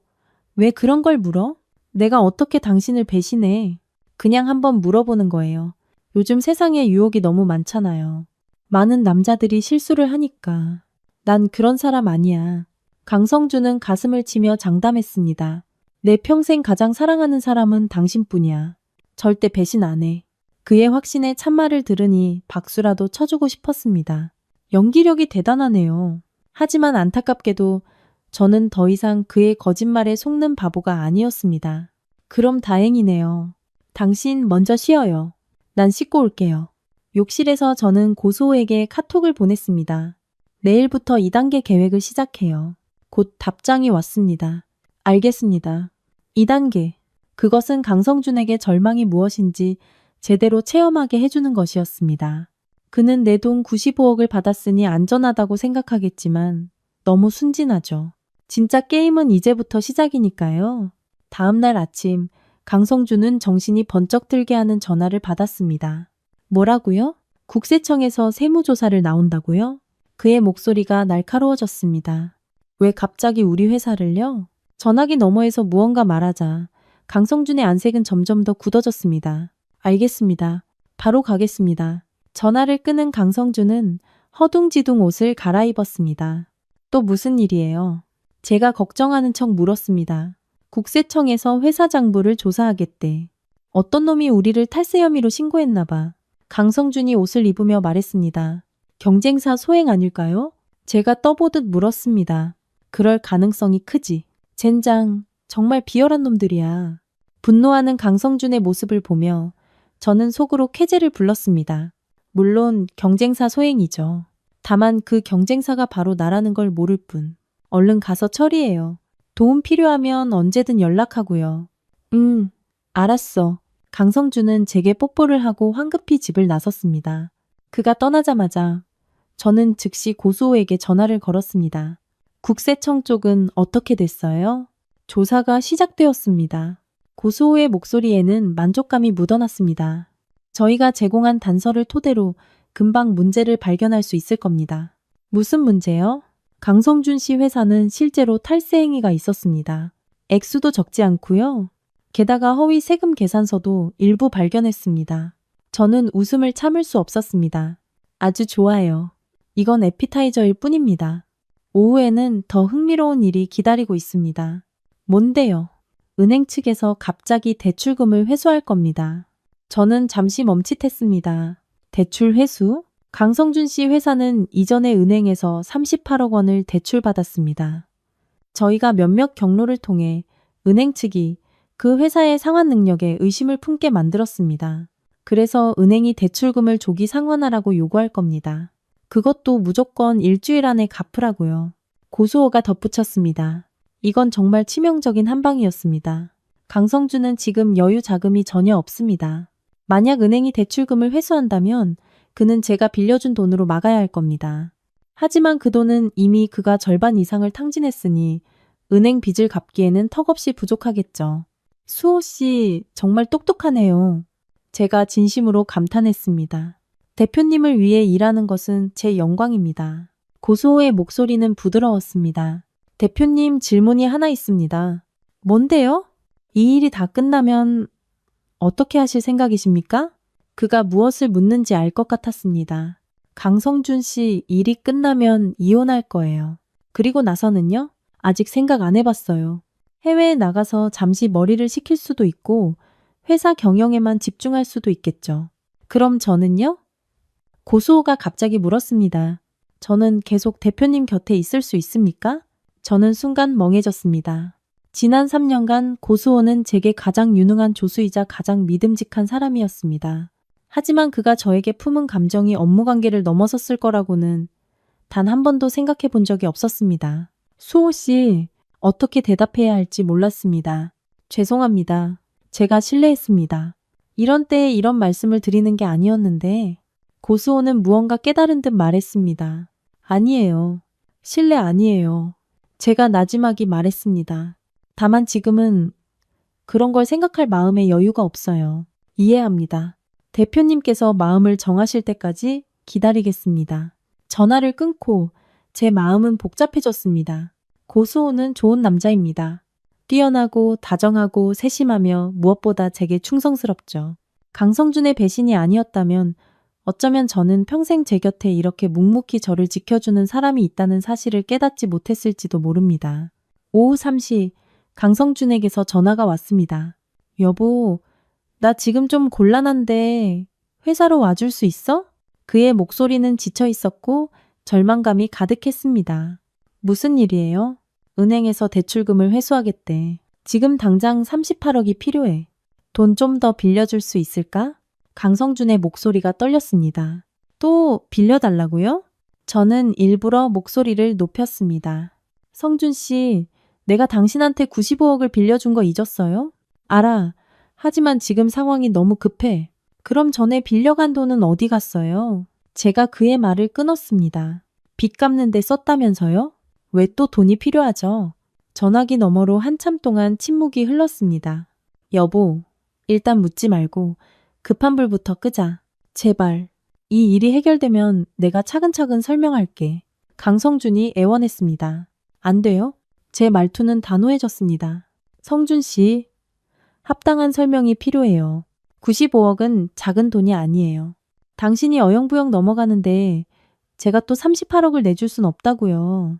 Speaker 1: 왜 그런 걸 물어? 내가 어떻게 당신을 배신해? 그냥 한번 물어보는 거예요. 요즘 세상에 유혹이 너무 많잖아요. 많은 남자들이 실수를 하니까. 난 그런 사람 아니야. 강성준은 가슴을 치며 장담했습니다. 내 평생 가장 사랑하는 사람은 당신뿐이야. 절대 배신 안 해. 그의 확신에 참말을 들으니 박수라도 쳐주고 싶었습니다. 연기력이 대단하네요. 하지만 안타깝게도 저는 더 이상 그의 거짓말에 속는 바보가 아니었습니다. 그럼 다행이네요. 당신 먼저 쉬어요. 난 씻고 올게요. 욕실에서 저는 고수호에게 카톡을 보냈습니다. 내일부터 2단계 계획을 시작해요. 곧 답장이 왔습니다. 알겠습니다. 2단계. 그것은 강성준에게 절망이 무엇인지 제대로 체험하게 해주는 것이었습니다. 그는 내 돈 95억을 받았으니 안전하다고 생각하겠지만 너무 순진하죠. 진짜 게임은 이제부터 시작이니까요. 다음 날 아침 강성준은 정신이 번쩍 들게 하는 전화를 받았습니다. 뭐라고요? 국세청에서 세무조사를 나온다고요? 그의 목소리가 날카로워졌습니다. 왜 갑자기 우리 회사를요? 전화기 너머에서 무언가 말하자 강성준의 안색은 점점 더 굳어졌습니다. 알겠습니다. 바로 가겠습니다. 전화를 끊은 강성준은 허둥지둥 옷을 갈아입었습니다. 또 무슨 일이에요? 제가 걱정하는 척 물었습니다. 국세청에서 회사 장부를 조사하겠대. 어떤 놈이 우리를 탈세 혐의로 신고했나 봐. 강성준이 옷을 입으며 말했습니다. 경쟁사 소행 아닐까요? 제가 떠보듯 물었습니다. 그럴 가능성이 크지. 젠장, 정말 비열한 놈들이야. 분노하는 강성준의 모습을 보며 저는 속으로 쾌재를 불렀습니다. 물론 경쟁사 소행이죠. 다만 그 경쟁사가 바로 나라는 걸 모를 뿐. 얼른 가서 처리해요. 도움 필요하면 언제든 연락하고요. 알았어. 강성준은 제게 뽀뽀를 하고 황급히 집을 나섰습니다. 그가 떠나자마자 저는 즉시 고수호에게 전화를 걸었습니다. 국세청 쪽은 어떻게 됐어요? 조사가 시작되었습니다. 고수호의 목소리에는 만족감이 묻어났습니다. 저희가 제공한 단서를 토대로 금방 문제를 발견할 수 있을 겁니다. 무슨 문제요? 강성준 씨 회사는 실제로 탈세 행위가 있었습니다. 액수도 적지 않고요. 게다가 허위 세금 계산서도 일부 발견했습니다. 저는 웃음을 참을 수 없었습니다. 아주 좋아요. 이건 에피타이저일 뿐입니다. 오후에는 더 흥미로운 일이 기다리고 있습니다. 뭔데요? 은행 측에서 갑자기 대출금을 회수할 겁니다. 저는 잠시 멈칫했습니다. 대출 회수? 강성준 씨 회사는 이전에 은행에서 38억 원을 대출받았습니다. 저희가 몇몇 경로를 통해 은행 측이 그 회사의 상환 능력에 의심을 품게 만들었습니다. 그래서 은행이 대출금을 조기 상환하라고 요구할 겁니다. 그것도 무조건 일주일 안에 갚으라고요. 고수호가 덧붙였습니다. 이건 정말 치명적인 한방이었습니다. 강성준은 지금 여유 자금이 전혀 없습니다. 만약 은행이 대출금을 회수한다면 그는 제가 빌려준 돈으로 막아야 할 겁니다. 하지만 그 돈은 이미 그가 절반 이상을 탕진했으니 은행 빚을 갚기에는 턱없이 부족하겠죠. 수호 씨 정말 똑똑하네요. 제가 진심으로 감탄했습니다. 대표님을 위해 일하는 것은 제 영광입니다. 고수호의 목소리는 부드러웠습니다. 대표님 질문이 하나 있습니다. 뭔데요? 이 일이 다 끝나면 어떻게 하실 생각이십니까? 그가 무엇을 묻는지 알 것 같았습니다. 강성준 씨 일이 끝나면 이혼할 거예요. 그리고 나서는요? 아직 생각 안 해봤어요. 해외에 나가서 잠시 머리를 식힐 수도 있고 회사 경영에만 집중할 수도 있겠죠. 그럼 저는요? 고수호가 갑자기 물었습니다. 저는 계속 대표님 곁에 있을 수 있습니까? 저는 순간 멍해졌습니다. 지난 3년간 고수호는 제게 가장 유능한 조수이자 가장 믿음직한 사람이었습니다. 하지만 그가 저에게 품은 감정이 업무 관계를 넘어섰을 거라고는 단 한 번도 생각해 본 적이 없었습니다. 수호 씨, 어떻게 대답해야 할지 몰랐습니다. 죄송합니다. 제가 실례했습니다. 이런 때에 이런 말씀을 드리는 게 아니었는데 고수호는 무언가 깨달은 듯 말했습니다. 아니에요. 실례 아니에요. 제가 나지막이 말했습니다. 다만 지금은 그런 걸 생각할 마음의 여유가 없어요. 이해합니다. 대표님께서 마음을 정하실 때까지 기다리겠습니다. 전화를 끊고 제 마음은 복잡해졌습니다. 고수호는 좋은 남자입니다. 뛰어나고 다정하고 세심하며 무엇보다 제게 충성스럽죠. 강성준의 배신이 아니었다면 어쩌면 저는 평생 제 곁에 이렇게 묵묵히 저를 지켜주는 사람이 있다는 사실을 깨닫지 못했을지도 모릅니다. 오후 3시 강성준에게서 전화가 왔습니다. 여보, 나 지금 좀 곤란한데 회사로 와줄 수 있어? 그의 목소리는 지쳐 있었고 절망감이 가득했습니다. 무슨 일이에요? 은행에서 대출금을 회수하겠대. 지금 당장 38억이 필요해. 돈 좀 더 빌려줄 수 있을까? 강성준의 목소리가 떨렸습니다. 또 빌려달라고요? 저는 일부러 목소리를 높였습니다. 성준 씨, 내가 당신한테 95억을 빌려준 거 잊었어요? 알아. 하지만 지금 상황이 너무 급해. 그럼 전에 빌려간 돈은 어디 갔어요? 제가 그의 말을 끊었습니다. 빚 갚는 데 썼다면서요? 왜 또 돈이 필요하죠? 전화기 너머로 한참 동안 침묵이 흘렀습니다. 여보, 일단 묻지 말고 급한 불부터 끄자. 제발. 이 일이 해결되면 내가 차근차근 설명할게. 강성준이 애원했습니다. 안 돼요? 제 말투는 단호해졌습니다. 성준 씨, 합당한 설명이 필요해요. 95억은 작은 돈이 아니에요. 당신이 어영부영 넘어가는데 제가 또 38억을 내줄 순 없다고요.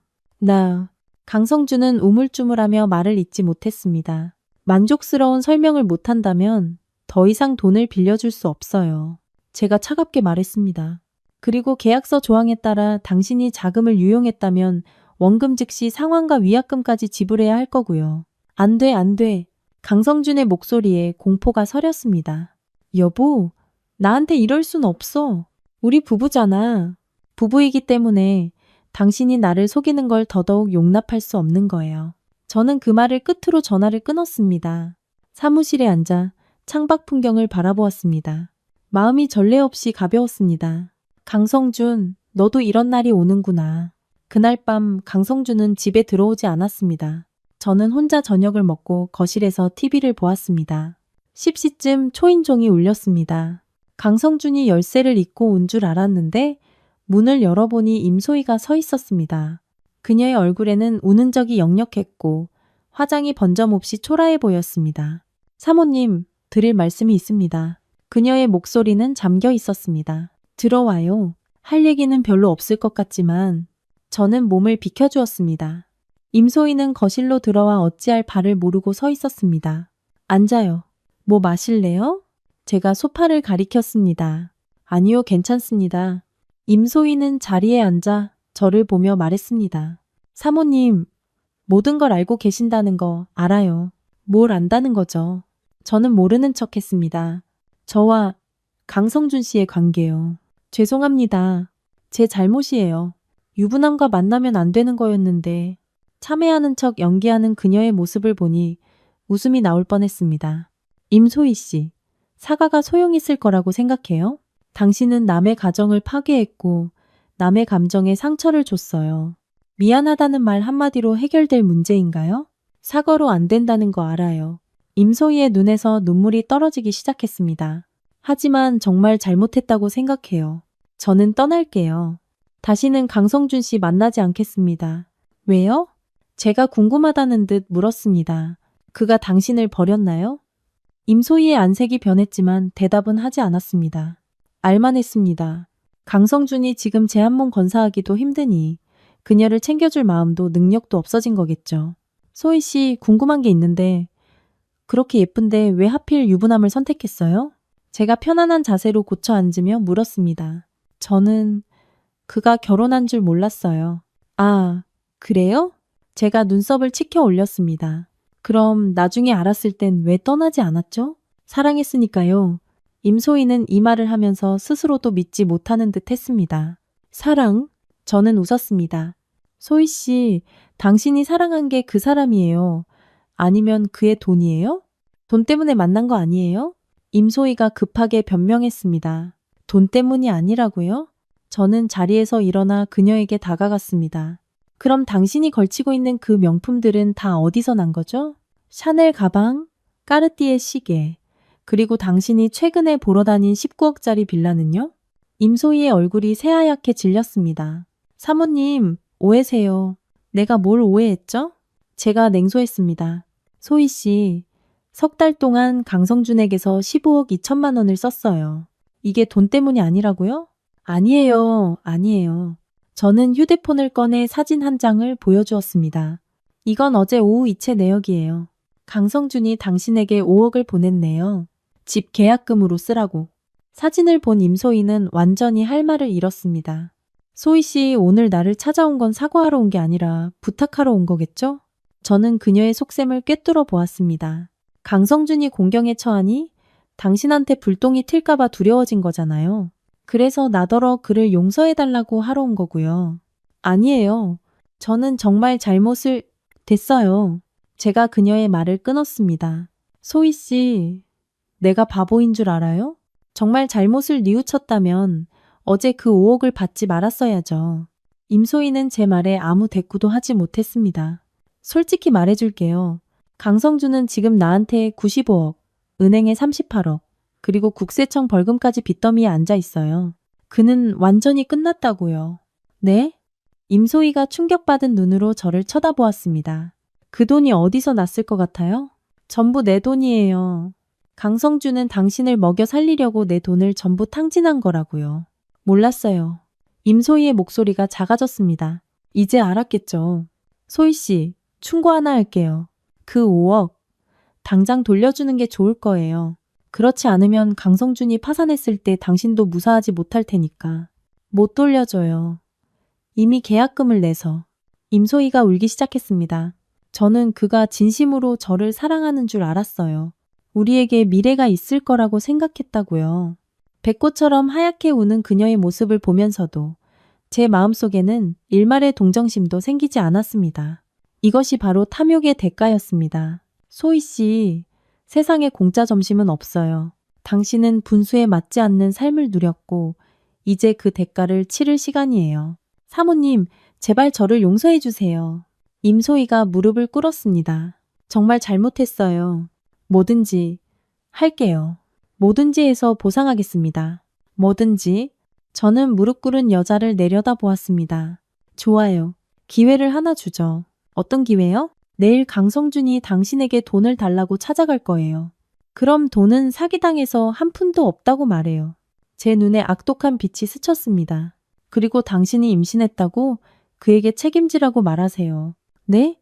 Speaker 1: 강성준은 우물쭈물하며 말을 잇지 못했습니다. 만족스러운 설명을 못한다면 더 이상 돈을 빌려줄 수 없어요. 제가 차갑게 말했습니다. 그리고 계약서 조항에 따라 당신이 자금을 유용했다면 원금 즉시 상환과 위약금까지 지불해야 할 거고요. 안 돼, 안 돼. 강성준의 목소리에 공포가 서렸습니다. 여보, 나한테 이럴 순 없어. 우리 부부잖아. 부부이기 때문에 당신이 나를 속이는 걸 더더욱 용납할 수 없는 거예요. 저는 그 말을 끝으로 전화를 끊었습니다. 사무실에 앉아 창밖 풍경을 바라보았습니다. 마음이 전례 없이 가벼웠습니다. 강성준, 너도 이런 날이 오는구나. 그날 밤 강성준은 집에 들어오지 않았습니다. 저는 혼자 저녁을 먹고 거실에서 TV를 보았습니다. 10시쯤 초인종이 울렸습니다. 강성준이 열쇠를 잊고 온 줄 알았는데 문을 열어보니 임소희가 서 있었습니다. 그녀의 얼굴에는 우는 적이 역력했고 화장이 번점없이 초라해 보였습니다. 사모님, 드릴 말씀이 있습니다. 그녀의 목소리는 잠겨 있었습니다. 들어와요. 할 얘기는 별로 없을 것 같지만 저는 몸을 비켜주었습니다. 임소희는 거실로 들어와 어찌할 바를 모르고 서 있었습니다. 앉아요. 뭐 마실래요? 제가 소파를 가리켰습니다. 아니요, 괜찮습니다. 임소희는 자리에 앉아 저를 보며 말했습니다. 사모님, 모든 걸 알고 계신다는 거 알아요. 뭘 안다는 거죠? 저는 모르는 척 했습니다. 저와 강성준 씨의 관계요. 죄송합니다. 제 잘못이에요. 유부남과 만나면 안 되는 거였는데 참회하는 척 연기하는 그녀의 모습을 보니 웃음이 나올 뻔했습니다. 임소희 씨, 사과가 소용있을 거라고 생각해요? 당신은 남의 가정을 파괴했고 남의 감정에 상처를 줬어요. 미안하다는 말 한마디로 해결될 문제인가요? 사과로 안 된다는 거 알아요. 임소희의 눈에서 눈물이 떨어지기 시작했습니다. 하지만 정말 잘못했다고 생각해요. 저는 떠날게요. 다시는 강성준 씨 만나지 않겠습니다. 왜요? 제가 궁금하다는 듯 물었습니다. 그가 당신을 버렸나요? 임소희의 안색이 변했지만 대답은 하지 않았습니다. 알만했습니다. 강성준이 지금 제 한 몸 건사하기도 힘드니 그녀를 챙겨줄 마음도 능력도 없어진 거겠죠. 소희 씨, 궁금한 게 있는데 그렇게 예쁜데 왜 하필 유부남을 선택했어요? 제가 편안한 자세로 고쳐 앉으며 물었습니다. 저는 그가 결혼한 줄 몰랐어요. 아, 그래요? 제가 눈썹을 치켜 올렸습니다. 그럼 나중에 알았을 땐 왜 떠나지 않았죠? 사랑했으니까요. 임소희는 이 말을 하면서 스스로도 믿지 못하는 듯 했습니다. 사랑? 저는 웃었습니다. 소희 씨, 당신이 사랑한 게 그 사람이에요. 아니면 그의 돈이에요? 돈 때문에 만난 거 아니에요? 임소희가 급하게 변명했습니다. 돈 때문이 아니라고요? 저는 자리에서 일어나 그녀에게 다가갔습니다. 그럼 당신이 걸치고 있는 그 명품들은 다 어디서 난 거죠? 샤넬 가방, 까르띠에 시계, 그리고 당신이 최근에 보러 다닌 19억짜리 빌라는요? 임소희의 얼굴이 새하얗게 질렸습니다. 사모님, 오해세요. 내가 뭘 오해했죠? 제가 냉소했습니다. 소희 씨, 석 달 동안 강성준에게서 15억 2천만 원을 썼어요. 이게 돈 때문이 아니라고요? 아니에요. 저는 휴대폰을 꺼내 사진 한 장을 보여주었습니다. 이건 어제 오후 이체 내역이에요. 강성준이 당신에게 5억을 보냈네요. 집 계약금으로 쓰라고. 사진을 본 임소희는 완전히 할 말을 잃었습니다. 소희 씨, 오늘 나를 찾아온 건 사과하러 온 게 아니라 부탁하러 온 거겠죠? 저는 그녀의 속셈을 꿰뚫어 보았습니다. 강성준이 공경에 처하니 당신한테 불똥이 튈까봐 두려워진 거잖아요. 그래서 나더러 그를 용서해달라고 하러 온 거고요. 아니에요. 저는 정말 됐어요. 제가 그녀의 말을 끊었습니다. 소희 씨, 내가 바보인 줄 알아요? 정말 잘못을 뉘우쳤다면 어제 그 5억을 받지 말았어야죠. 임소희는 제 말에 아무 대꾸도 하지 못했습니다. 솔직히 말해줄게요. 강성준은 지금 나한테 95억, 은행에 38억, 그리고 국세청 벌금까지 빚더미에 앉아 있어요. 그는 완전히 끝났다고요. 네? 임소희가 충격받은 눈으로 저를 쳐다보았습니다. 그 돈이 어디서 났을 것 같아요? 전부 내 돈이에요. 강성준은 당신을 먹여 살리려고 내 돈을 전부 탕진한 거라고요. 몰랐어요. 임소희의 목소리가 작아졌습니다. 이제 알았겠죠. 소희 씨, 충고 하나 할게요. 그 5억, 당장 돌려주는 게 좋을 거예요. 그렇지 않으면 강성준이 파산했을 때 당신도 무사하지 못할 테니까. 못 돌려줘요. 이미 계약금을 내서. 임소희가 울기 시작했습니다. 저는 그가 진심으로 저를 사랑하는 줄 알았어요. 우리에게 미래가 있을 거라고 생각했다고요. 백꽃처럼 하얗게 우는 그녀의 모습을 보면서도 제 마음속에는 일말의 동정심도 생기지 않았습니다. 이것이 바로 탐욕의 대가였습니다. 소희 씨, 세상에 공짜 점심은 없어요. 당신은 분수에 맞지 않는 삶을 누렸고 이제 그 대가를 치를 시간이에요. 사모님, 제발 저를 용서해 주세요. 임소희가 무릎을 꿇었습니다. 정말 잘못했어요. 뭐든지 할게요. 뭐든지 해서 보상하겠습니다. 뭐든지. 저는 무릎 꿇은 여자를 내려다보았습니다. 좋아요. 기회를 하나 주죠. 어떤 기회요? 내일 강성준이 당신에게 돈을 달라고 찾아갈 거예요. 그럼 돈은 사기당해서 한 푼도 없다고 말해요. 제 눈에 악독한 빛이 스쳤습니다. 그리고 당신이 임신했다고 그에게 책임지라고 말하세요. 네?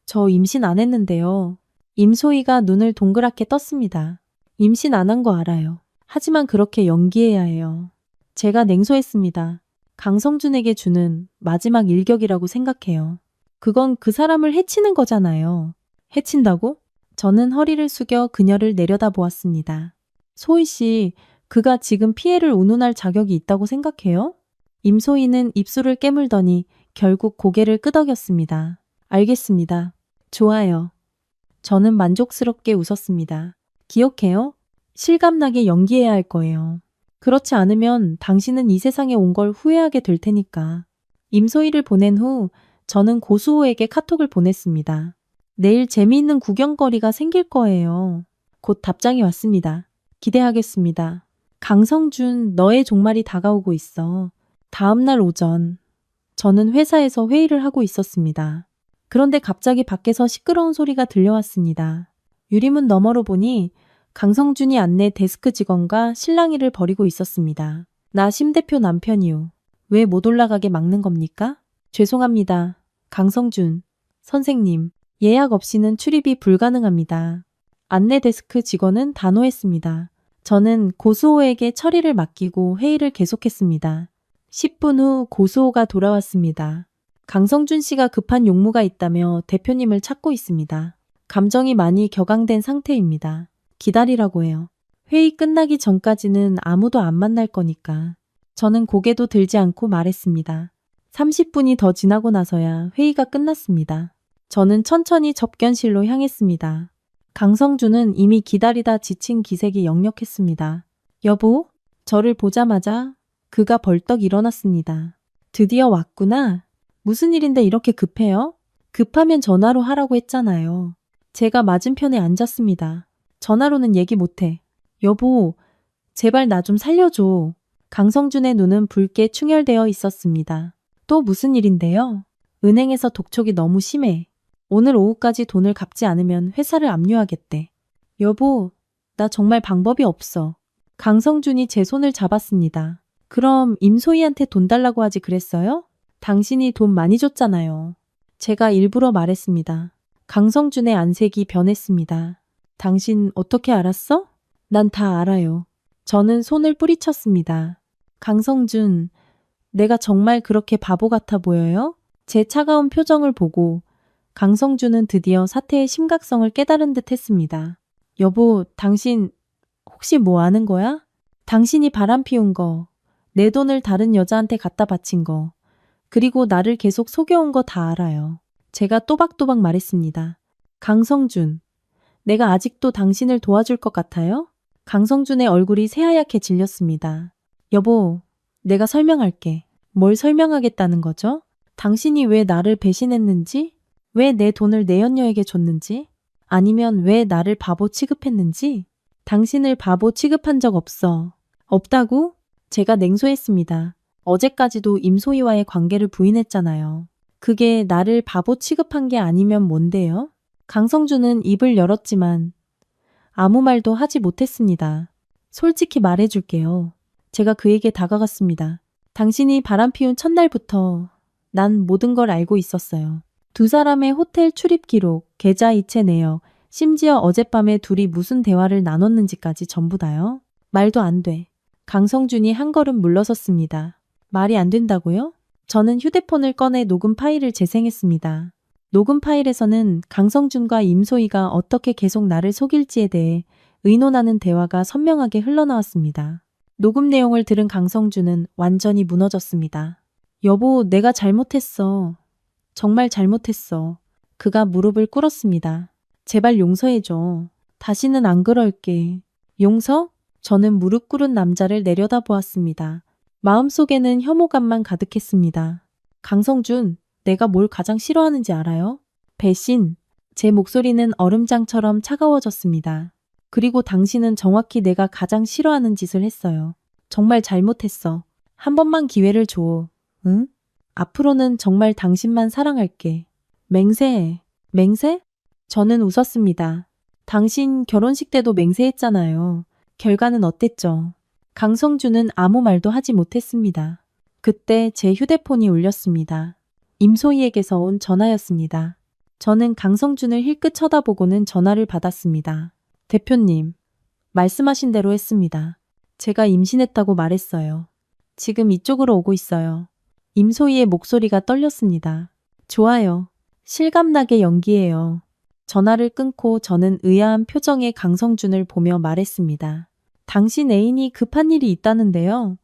Speaker 1: 저 임신 안 했는데요. 임소희가 눈을 동그랗게 떴습니다. 임신 안 한 거 알아요. 하지만 그렇게 연기해야 해요. 제가 냉소했습니다. 강성준에게 주는 마지막 일격이라고 생각해요. 그건 그 사람을 해치는 거잖아요. 해친다고? 저는 허리를 숙여 그녀를 내려다보았습니다. 소희 씨, 그가 지금 피해를 운운할 자격이 있다고 생각해요? 임소희는 입술을 깨물더니 결국 고개를 끄덕였습니다. 알겠습니다. 좋아요. 저는 만족스럽게 웃었습니다. 기억해요? 실감나게 연기해야 할 거예요. 그렇지 않으면 당신은 이 세상에 온 걸 후회하게 될 테니까. 임소희를 보낸 후 저는 고수호에게 카톡을 보냈습니다. 내일 재미있는 구경거리가 생길 거예요. 곧 답장이 왔습니다. 기대하겠습니다. 강성준, 너의 종말이 다가오고 있어. 다음날 오전, 저는 회사에서 회의를 하고 있었습니다. 그런데 갑자기 밖에서 시끄러운 소리가 들려왔습니다. 유리문 너머로 보니 강성준이 안내 데스크 직원과 실랑이를 벌이고 있었습니다. 나 심 대표 남편이요. 왜 못 올라가게 막는 겁니까? 죄송합니다. 강성준, 선생님, 예약 없이는 출입이 불가능합니다. 안내 데스크 직원은 단호했습니다. 저는 고수호에게 처리를 맡기고 회의를 계속했습니다. 10분 후 고수호가 돌아왔습니다. 강성준 씨가 급한 용무가 있다며 대표님을 찾고 있습니다. 감정이 많이 격앙된 상태입니다. 기다리라고 해요. 회의 끝나기 전까지는 아무도 안 만날 거니까. 저는 고개도 들지 않고 말했습니다. 30분이 더 지나고 나서야 회의가 끝났습니다. 저는 천천히 접견실로 향했습니다. 강성준은 이미 기다리다 지친 기색이 역력했습니다. 여보? 저를 보자마자 그가 벌떡 일어났습니다. 드디어 왔구나. 무슨 일인데 이렇게 급해요? 급하면 전화로 하라고 했잖아요. 제가 맞은편에 앉았습니다. 전화로는 얘기 못해. 여보, 제발 나 좀 살려줘. 강성준의 눈은 붉게 충혈되어 있었습니다. 또 무슨 일인데요? 은행에서 독촉이 너무 심해. 오늘 오후까지 돈을 갚지 않으면 회사를 압류하겠대. 여보, 나 정말 방법이 없어. 강성준이 제 손을 잡았습니다. 그럼 임소희한테 돈 달라고 하지 그랬어요? 당신이 돈 많이 줬잖아요. 제가 일부러 말했습니다. 강성준의 안색이 변했습니다. 당신 어떻게 알았어? 난 다 알아요. 저는 손을 뿌리쳤습니다. 강성준, 내가 정말 그렇게 바보 같아 보여요? 제 차가운 표정을 보고 강성준은 드디어 사태의 심각성을 깨달은 듯 했습니다. 여보, 당신 혹시 뭐 아는 거야? 당신이 바람 피운 거, 내 돈을 다른 여자한테 갖다 바친 거, 그리고 나를 계속 속여온 거 다 알아요. 제가 또박또박 말했습니다. 강성준, 내가 아직도 당신을 도와줄 것 같아요? 강성준의 얼굴이 새하얗게 질렸습니다. 여보, 내가 설명할게. 뭘 설명하겠다는 거죠? 당신이 왜 나를 배신했는지? 왜 내 돈을 내연녀에게 줬는지? 아니면 왜 나를 바보 취급했는지? 당신을 바보 취급한 적 없어. 없다고? 제가 냉소했습니다. 어제까지도 임소희와의 관계를 부인했잖아요. 그게 나를 바보 취급한 게 아니면 뭔데요? 강성준은 입을 열었지만 아무 말도 하지 못했습니다. 솔직히 말해줄게요. 제가 그에게 다가갔습니다. 당신이 바람피운 첫날부터 난 모든 걸 알고 있었어요. 두 사람의 호텔 출입 기록, 계좌 이체 내역, 심지어 어젯밤에 둘이 무슨 대화를 나눴는지까지 전부 다요. 말도 안 돼. 강성준이 한 걸음 물러섰습니다. 말이 안 된다고요? 저는 휴대폰을 꺼내 녹음 파일을 재생했습니다. 녹음 파일에서는 강성준과 임소희가 어떻게 계속 나를 속일지에 대해 의논하는 대화가 선명하게 흘러나왔습니다. 녹음 내용을 들은 강성준은 완전히 무너졌습니다. 여보, 내가 잘못했어. 정말 잘못했어. 그가 무릎을 꿇었습니다. 제발 용서해줘. 다시는 안 그럴게. 용서? 저는 무릎 꿇은 남자를 내려다보았습니다. 마음속에는 혐오감만 가득했습니다. 강성준, 내가 뭘 가장 싫어하는지 알아요? 배신. 제 목소리는 얼음장처럼 차가워졌습니다. 그리고 당신은 정확히 내가 가장 싫어하는 짓을 했어요. 정말 잘못했어. 한 번만 기회를 줘. 응? 앞으로는 정말 당신만 사랑할게. 맹세해. 맹세? 저는 웃었습니다. 당신 결혼식 때도 맹세했잖아요. 결과는 어땠죠? 강성준은 아무 말도 하지 못했습니다. 그때 제 휴대폰이 울렸습니다. 임소희에게서 온 전화였습니다. 저는 강성준을 힐끗 쳐다보고는 전화를 받았습니다. 대표님, 말씀하신 대로 했습니다. 제가 임신했다고 말했어요. 지금 이쪽으로 오고 있어요. 임소희의 목소리가 떨렸습니다. 좋아요. 실감나게 연기해요. 전화를 끊고 저는 의아한 표정의 강성준을 보며 말했습니다. 당신 애인이 급한 일이 있다는데요.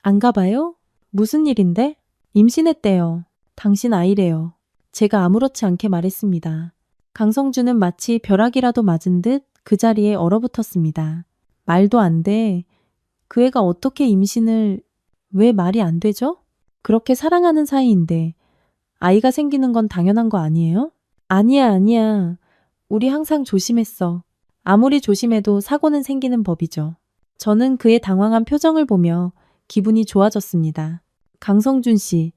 Speaker 1: 안 가봐요? 무슨 일인데? 임신했대요. 당신 아이래요. 제가 아무렇지 않게 말했습니다. 강성준은 마치 벼락이라도 맞은 듯 그 자리에 얼어붙었습니다. 말도 안 돼. 그 애가 어떻게 임신을... 왜 말이 안 되죠? 그렇게 사랑하는 사이인데 아이가 생기는 건 당연한 거 아니에요? 아니야. 우리 항상 조심했어. 아무리 조심해도 사고는 생기는 법이죠. 저는 그의 당황한 표정을 보며 기분이 좋아졌습니다. 강성준 씨,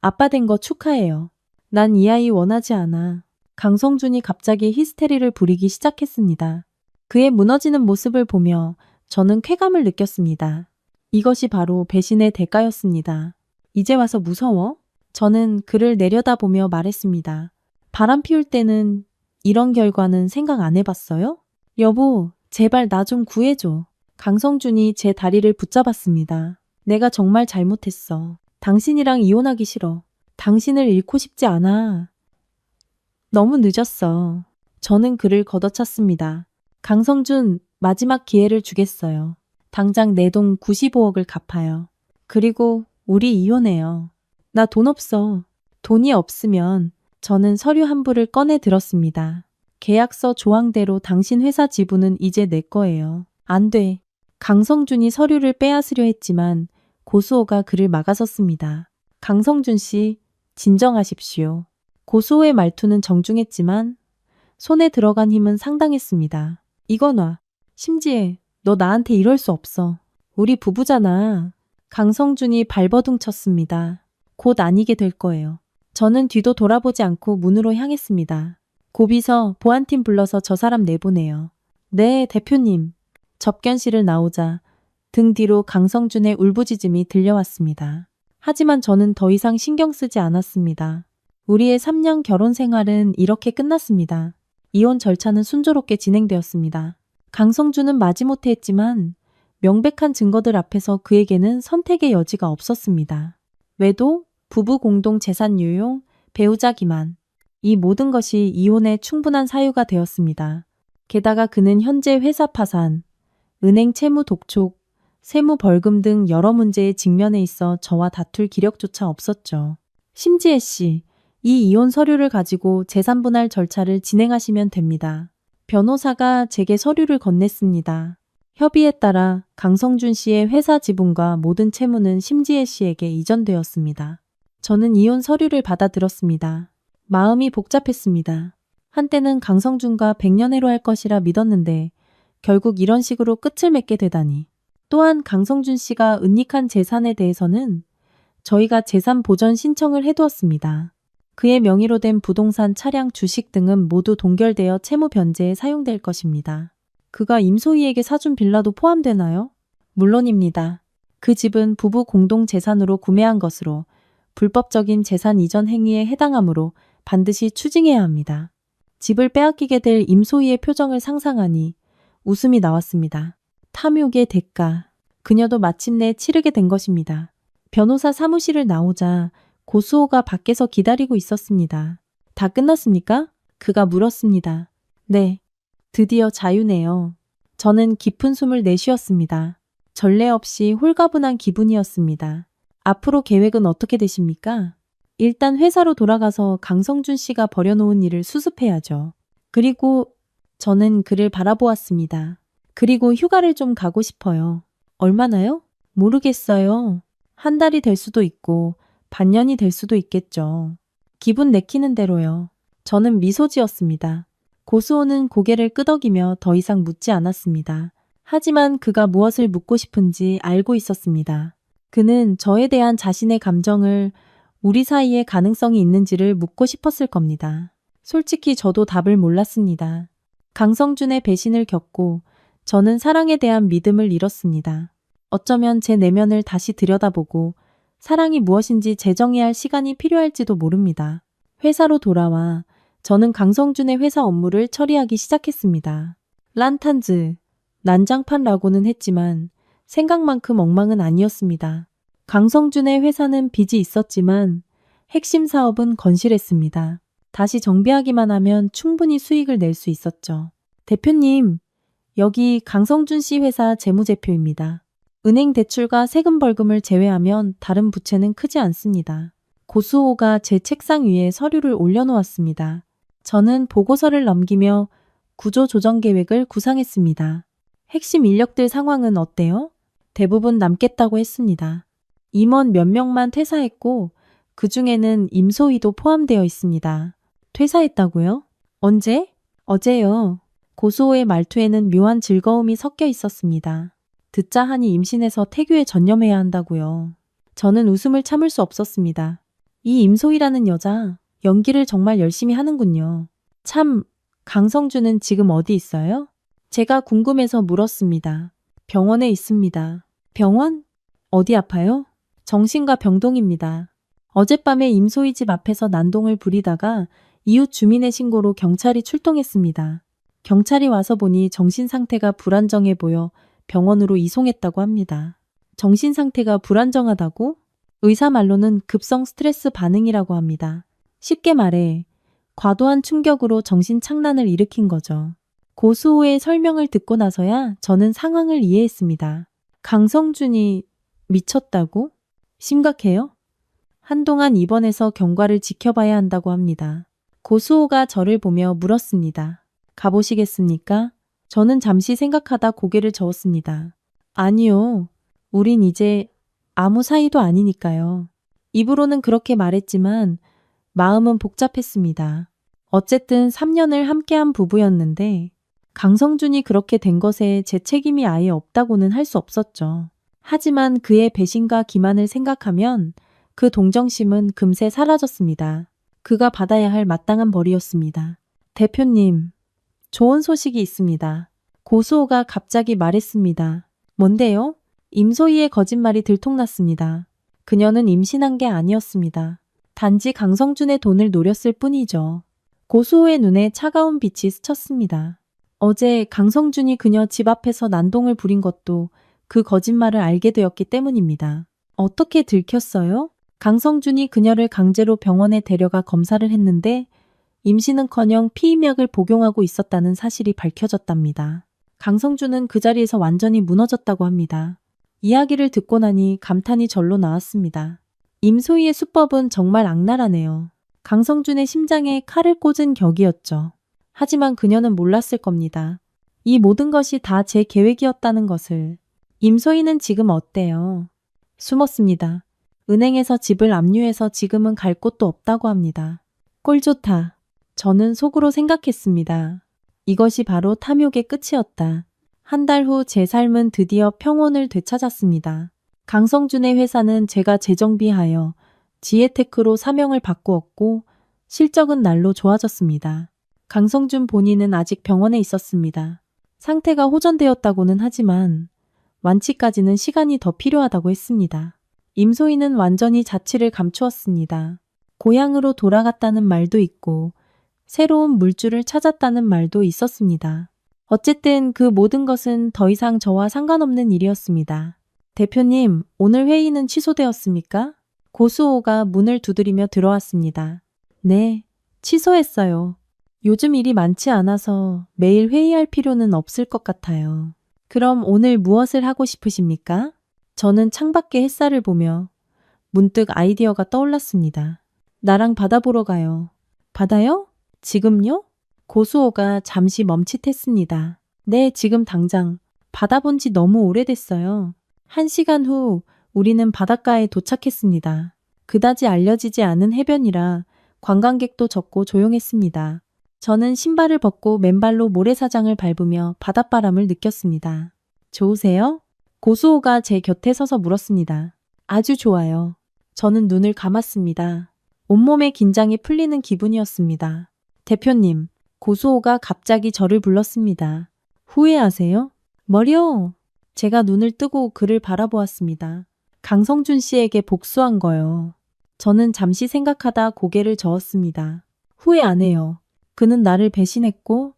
Speaker 1: 아빠 된 거 축하해요. 난 이 아이 원하지 않아. 강성준이 갑자기 히스테리를 부리기 시작했습니다. 그의 무너지는 모습을 보며 저는 쾌감을 느꼈습니다. 이것이 바로 배신의 대가였습니다. 이제 와서 무서워? 저는 그를 내려다보며 말했습니다. 바람 피울 때는 이런 결과는 생각 안 해봤어요? 여보, 제발 나 좀 구해줘. 강성준이 제 다리를 붙잡았습니다. 내가 정말 잘못했어. 당신이랑 이혼하기 싫어. 당신을 잃고 싶지 않아. 너무 늦었어. 저는 그를 걷어찼습니다. 강성준, 마지막 기회를 주겠어요. 당장 내 돈 95억을 갚아요. 그리고 우리 이혼해요. 나 돈 없어. 돈이 없으면 저는 서류 한 부를 꺼내 들었습니다. 계약서 조항대로 당신 회사 지분은 이제 내 거예요. 안 돼. 강성준이 서류를 빼앗으려 했지만 고수호가 그를 막아섰습니다. 강성준 씨, 진정하십시오. 고수호의 말투는 정중했지만 손에 들어간 힘은 상당했습니다. 이거 놔. 심지혜, 너 나한테 이럴 수 없어. 우리 부부잖아. 강성준이 발버둥 쳤습니다. 곧 아니게 될 거예요. 저는 뒤도 돌아보지 않고 문으로 향했습니다. 고비서 보안팀 불러서 저 사람 내보내요. 네, 대표님. 접견실을 나오자 등 뒤로 강성준의 울부짖음이 들려왔습니다. 하지만 저는 더 이상 신경 쓰지 않았습니다. 우리의 3년 결혼 생활은 이렇게 끝났습니다. 이혼 절차는 순조롭게 진행되었습니다. 강성준은 마지못해 했지만 명백한 증거들 앞에서 그에게는 선택의 여지가 없었습니다. 외도, 부부 공동 재산 유용, 배우자 기만. 이 모든 것이 이혼의 충분한 사유가 되었습니다. 게다가 그는 현재 회사 파산, 은행 채무 독촉, 세무 벌금 등 여러 문제에 직면해 있어 저와 다툴 기력조차 없었죠. 심지혜 씨, 이 이혼 서류를 가지고 재산 분할 절차를 진행하시면 됩니다. 변호사가 제게 서류를 건넸습니다. 협의에 따라 강성준 씨의 회사 지분과 모든 채무는 심지혜 씨에게 이전되었습니다. 저는 이혼 서류를 받아들었습니다. 마음이 복잡했습니다. 한때는 강성준과 백년해로 할 것이라 믿었는데 결국 이런 식으로 끝을 맺게 되다니. 또한 강성준 씨가 은닉한 재산에 대해서는 저희가 재산 보전 신청을 해두었습니다. 그의 명의로 된 부동산, 차량, 주식 등은 모두 동결되어 채무 변제에 사용될 것입니다. 그가 임소희에게 사준 빌라도 포함되나요? 물론입니다. 그 집은 부부 공동 재산으로 구매한 것으로 불법적인 재산 이전 행위에 해당하므로 반드시 추징해야 합니다. 집을 빼앗기게 될 임소희의 표정을 상상하니 웃음이 나왔습니다. 탐욕의 대가. 그녀도 마침내 치르게 된 것입니다. 변호사 사무실을 나오자 고수호가 밖에서 기다리고 있었습니다. 다 끝났습니까? 그가 물었습니다. 네. 드디어 자유네요. 저는 깊은 숨을 내쉬었습니다. 전례 없이 홀가분한 기분이었습니다. 앞으로 계획은 어떻게 되십니까? 일단 회사로 돌아가서 강성준 씨가 버려놓은 일을 수습해야죠. 그리고 저는 그를 바라보았습니다. 그리고 휴가를 좀 가고 싶어요. 얼마나요? 모르겠어요. 한 달이 될 수도 있고 반년이 될 수도 있겠죠. 기분 내키는 대로요. 저는 미소 지었습니다. 고수호는 고개를 끄덕이며 더 이상 묻지 않았습니다. 하지만 그가 무엇을 묻고 싶은지 알고 있었습니다. 그는 저에 대한 자신의 감정을 우리 사이에 가능성이 있는지를 묻고 싶었을 겁니다. 솔직히 저도 답을 몰랐습니다. 강성준의 배신을 겪고 저는 사랑에 대한 믿음을 잃었습니다. 어쩌면 제 내면을 다시 들여다보고 사랑이 무엇인지 재정해야 할 시간이 필요할지도 모릅니다. 회사로 돌아와 저는 강성준의 회사 업무를 처리하기 시작했습니다. 란탄즈, 난장판라고는 했지만 생각만큼 엉망은 아니었습니다. 강성준의 회사는 빚이 있었지만 핵심 사업은 건실했습니다. 다시 정비하기만 하면 충분히 수익을 낼 수 있었죠. 대표님, 여기 강성준 씨 회사 재무제표입니다. 은행 대출과 세금 벌금을 제외하면 다른 부채는 크지 않습니다. 고수호가 제 책상 위에 서류를 올려놓았습니다. 저는 보고서를 넘기며 구조조정 계획을 구상했습니다. 핵심 인력들 상황은 어때요? 대부분 남겠다고 했습니다. 임원 몇 명만 퇴사했고 그 중에는 임소희도 포함되어 있습니다. 퇴사했다고요? 언제? 어제요. 고수호의 말투에는 묘한 즐거움이 섞여 있었습니다. 듣자 하니 임신해서 태교에 전념해야 한다고요. 저는 웃음을 참을 수 없었습니다. 이 임소희라는 여자, 연기를 정말 열심히 하는군요. 참, 강성준은 지금 어디 있어요? 제가 궁금해서 물었습니다. 병원에 있습니다. 병원? 어디 아파요? 정신과 병동입니다. 어젯밤에 임소희 집 앞에서 난동을 부리다가 이웃 주민의 신고로 경찰이 출동했습니다. 경찰이 와서 보니 정신 상태가 불안정해 보여 병원으로 이송했다고 합니다. 정신 상태가 불안정하다고? 의사 말로는 급성 스트레스 반응이라고 합니다. 쉽게 말해 과도한 충격으로 정신 착란을 일으킨 거죠. 고수호의 설명을 듣고 나서야 저는 상황을 이해했습니다. 강성준이 미쳤다고? 심각해요? 한동안 입원해서 경과를 지켜봐야 한다고 합니다. 고수호가 저를 보며 물었습니다. 가보시겠습니까? 저는 잠시 생각하다 고개를 저었습니다. 아니요. 우린 이제 아무 사이도 아니니까요. 입으로는 그렇게 말했지만 마음은 복잡했습니다. 어쨌든 3년을 함께한 부부였는데 강성준이 그렇게 된 것에 제 책임이 아예 없다고는 할 수 없었죠. 하지만 그의 배신과 기만을 생각하면 그 동정심은 금세 사라졌습니다. 그가 받아야 할 마땅한 벌이었습니다. 대표님, 좋은 소식이 있습니다. 고수호가 갑자기 말했습니다. 뭔데요? 임소희의 거짓말이 들통났습니다. 그녀는 임신한 게 아니었습니다. 단지 강성준의 돈을 노렸을 뿐이죠. 고수호의 눈에 차가운 빛이 스쳤습니다. 어제 강성준이 그녀 집 앞에서 난동을 부린 것도 그 거짓말을 알게 되었기 때문입니다. 어떻게 들켰어요? 강성준이 그녀를 강제로 병원에 데려가 검사를 했는데 임신은커녕 피임약을 복용하고 있었다는 사실이 밝혀졌답니다. 강성준은 그 자리에서 완전히 무너졌다고 합니다. 이야기를 듣고 나니 감탄이 절로 나왔습니다. 임소희의 수법은 정말 악랄하네요. 강성준의 심장에 칼을 꽂은 격이었죠. 하지만 그녀는 몰랐을 겁니다. 이 모든 것이 다 제 계획이었다는 것을. 임소희는 지금 어때요? 숨었습니다. 은행에서 집을 압류해서 지금은 갈 곳도 없다고 합니다. 꼴 좋다. 저는 속으로 생각했습니다. 이것이 바로 탐욕의 끝이었다. 한 달 후 제 삶은 드디어 평온을 되찾았습니다. 강성준의 회사는 제가 재정비하여 지혜테크로 사명을 바꾸었고 실적은 날로 좋아졌습니다. 강성준 본인은 아직 병원에 있었습니다. 상태가 호전되었다고는 하지만 완치까지는 시간이 더 필요하다고 했습니다. 임소희는 완전히 자취를 감추었습니다. 고향으로 돌아갔다는 말도 있고 새로운 물줄을 찾았다는 말도 있었습니다. 어쨌든 그 모든 것은 더 이상 저와 상관없는 일이었습니다. 대표님, 오늘 회의는 취소되었습니까? 고수호가 문을 두드리며 들어왔습니다. 네, 취소했어요. 요즘 일이 많지 않아서 매일 회의할 필요는 없을 것 같아요. 그럼 오늘 무엇을 하고 싶으십니까? 저는 창밖의 햇살을 보며 문득 아이디어가 떠올랐습니다. 나랑 바다 보러 가요. 바다요? 지금요? 고수호가 잠시 멈칫했습니다. 네, 지금 당장. 바다 본 지 너무 오래됐어요. 1시간 후 우리는 바닷가에 도착했습니다. 그다지 알려지지 않은 해변이라 관광객도 적고 조용했습니다. 저는 신발을 벗고 맨발로 모래사장을 밟으며 바닷바람을 느꼈습니다. 좋으세요? 고수호가 제 곁에 서서 물었습니다. 아주 좋아요. 저는 눈을 감았습니다. 온몸의 긴장이 풀리는 기분이었습니다. 대표님, 고수호가 갑자기 저를 불렀습니다. 후회하세요? 뭐요? 제가 눈을 뜨고 그를 바라보았습니다. 강성준 씨에게 복수한 거요. 저는 잠시 생각하다 고개를 저었습니다. 후회 안 해요. 그는 나를 배신했고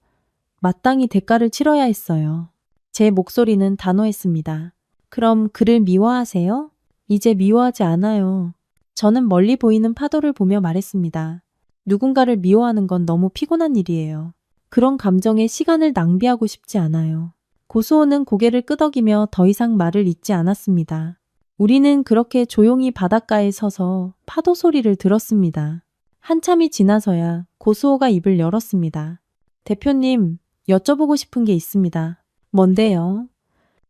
Speaker 1: 마땅히 대가를 치러야 했어요. 제 목소리는 단호했습니다. 그럼 그를 미워하세요? 이제 미워하지 않아요. 저는 멀리 보이는 파도를 보며 말했습니다. 누군가를 미워하는 건 너무 피곤한 일이에요. 그런 감정에 시간을 낭비하고 싶지 않아요. 고수호는 고개를 끄덕이며 더 이상 말을 잇지 않았습니다. 우리는 그렇게 조용히 바닷가에 서서 파도 소리를 들었습니다. 한참이 지나서야 고수호가 입을 열었습니다. 대표님, 여쭤보고 싶은 게 있습니다. 뭔데요?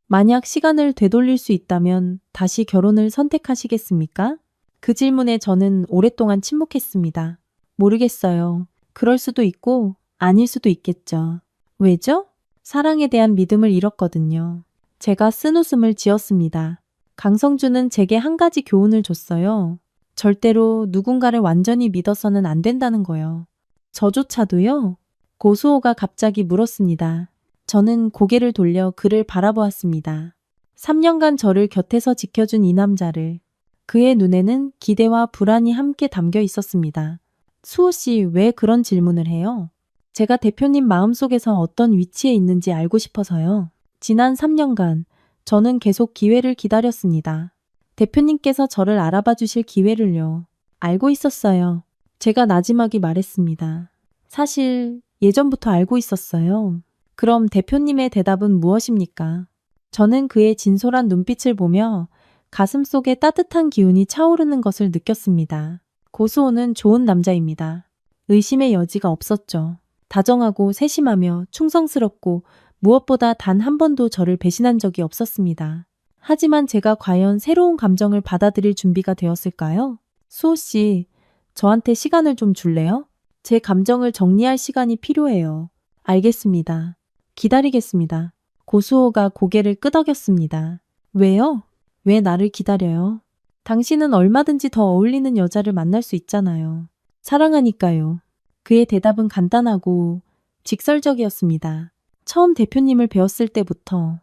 Speaker 1: 만약 시간을 되돌릴 수 있다면 다시 결혼을 선택하시겠습니까? 그 질문에 저는 오랫동안 침묵했습니다. 모르겠어요. 그럴 수도 있고 아닐 수도 있겠죠. 왜죠? 사랑에 대한 믿음을 잃었거든요. 제가 쓴웃음을 지었습니다. 강성준은 제게 한 가지 교훈을 줬어요. 절대로 누군가를 완전히 믿어서는 안 된다는 거요. 저조차도요? 고수호가 갑자기 물었습니다. 저는 고개를 돌려 그를 바라보았습니다. 3년간 저를 곁에서 지켜준 이 남자를. 그의 눈에는 기대와 불안이 함께 담겨 있었습니다. 수호 씨, 왜 그런 질문을 해요? 제가 대표님 마음속에서 어떤 위치에 있는지 알고 싶어서요. 지난 3년간 저는 계속 기회를 기다렸습니다. 대표님께서 저를 알아봐 주실 기회를요. 알고 있었어요. 제가 나지막이 말했습니다. 사실 예전부터 알고 있었어요. 그럼 대표님의 대답은 무엇입니까? 저는 그의 진솔한 눈빛을 보며 가슴속에 따뜻한 기운이 차오르는 것을 느꼈습니다. 고수호는 좋은 남자입니다. 의심의 여지가 없었죠. 다정하고 세심하며 충성스럽고 무엇보다 단 한 번도 저를 배신한 적이 없었습니다. 하지만 제가 과연 새로운 감정을 받아들일 준비가 되었을까요? 수호 씨, 저한테 시간을 좀 줄래요? 제 감정을 정리할 시간이 필요해요. 알겠습니다. 기다리겠습니다. 고수호가 고개를 끄덕였습니다. 왜요? 왜 나를 기다려요? 당신은 얼마든지 더 어울리는 여자를 만날 수 있잖아요. 사랑하니까요. 그의 대답은 간단하고 직설적이었습니다. 처음 대표님을 배웠을 때부터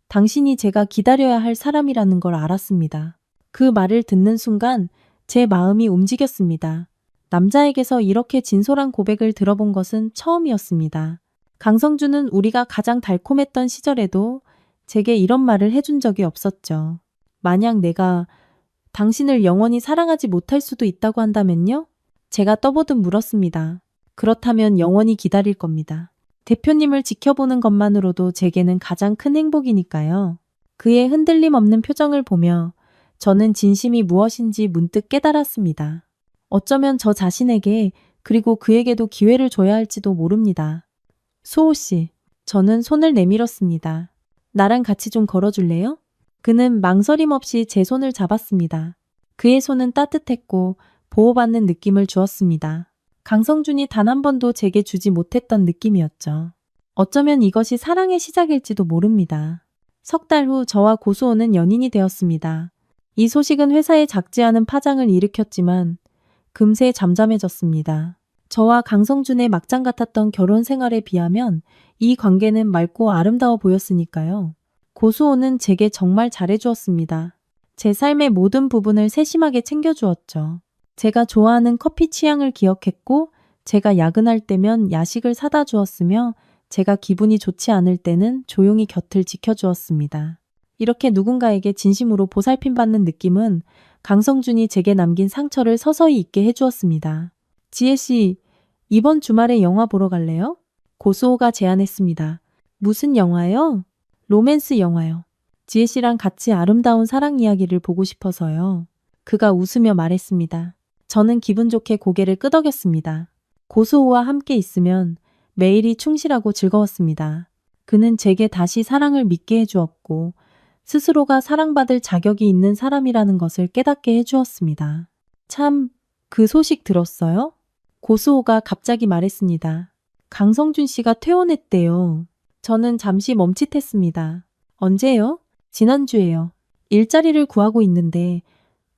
Speaker 1: 당신이 제가 기다려야 할 사람이라는 걸 알았습니다. 그 말을 듣는 순간 제 마음이 움직였습니다. 남자에게서 이렇게 진솔한 고백을 들어본 것은 처음이었습니다. 강성준은 우리가 가장 달콤했던 시절에도 제게 이런 말을 해준 적이 없었죠. 만약 내가 당신을 영원히 사랑하지 못할 수도 있다고 한다면요? 제가 떠보듯 물었습니다. 그렇다면 영원히 기다릴 겁니다. 대표님을 지켜보는 것만으로도 제게는 가장 큰 행복이니까요. 그의 흔들림 없는 표정을 보며 저는 진심이 무엇인지 문득 깨달았습니다. 어쩌면 저 자신에게 그리고 그에게도 기회를 줘야 할지도 모릅니다. 수호 씨, 저는 손을 내밀었습니다. 나랑 같이 좀 걸어줄래요? 그는 망설임 없이 제 손을 잡았습니다. 그의 손은 따뜻했고 보호받는 느낌을 주었습니다. 강성준이 단 한 번도 제게 주지 못했던 느낌이었죠. 어쩌면 이것이 사랑의 시작일지도 모릅니다. 석 달 후 저와 고수호는 연인이 되었습니다. 이 소식은 회사에 작지 않은 파장을 일으켰지만 금세 잠잠해졌습니다. 저와 강성준의 막장 같았던 결혼 생활에 비하면 이 관계는 맑고 아름다워 보였으니까요. 고수호는 제게 정말 잘해주었습니다. 제 삶의 모든 부분을 세심하게 챙겨주었죠. 제가 좋아하는 커피 취향을 기억했고 제가 야근할 때면 야식을 사다 주었으며 제가 기분이 좋지 않을 때는 조용히 곁을 지켜주었습니다. 이렇게 누군가에게 진심으로 보살핌받는 느낌은 강성준이 제게 남긴 상처를 서서히 잊게 해주었습니다. 지혜씨, 이번 주말에 영화 보러 갈래요? 고수호가 제안했습니다. 무슨 영화요? 로맨스 영화요. 지혜씨랑 같이 아름다운 사랑 이야기를 보고 싶어서요. 그가 웃으며 말했습니다. 저는 기분 좋게 고개를 끄덕였습니다. 고수호와 함께 있으면 매일이 충실하고 즐거웠습니다. 그는 제게 다시 사랑을 믿게 해주었고 스스로가 사랑받을 자격이 있는 사람이라는 것을 깨닫게 해주었습니다. 참, 그 소식 들었어요? 고수호가 갑자기 말했습니다. 강성준 씨가 퇴원했대요. 저는 잠시 멈칫했습니다. 언제요? 지난주에요. 일자리를 구하고 있는데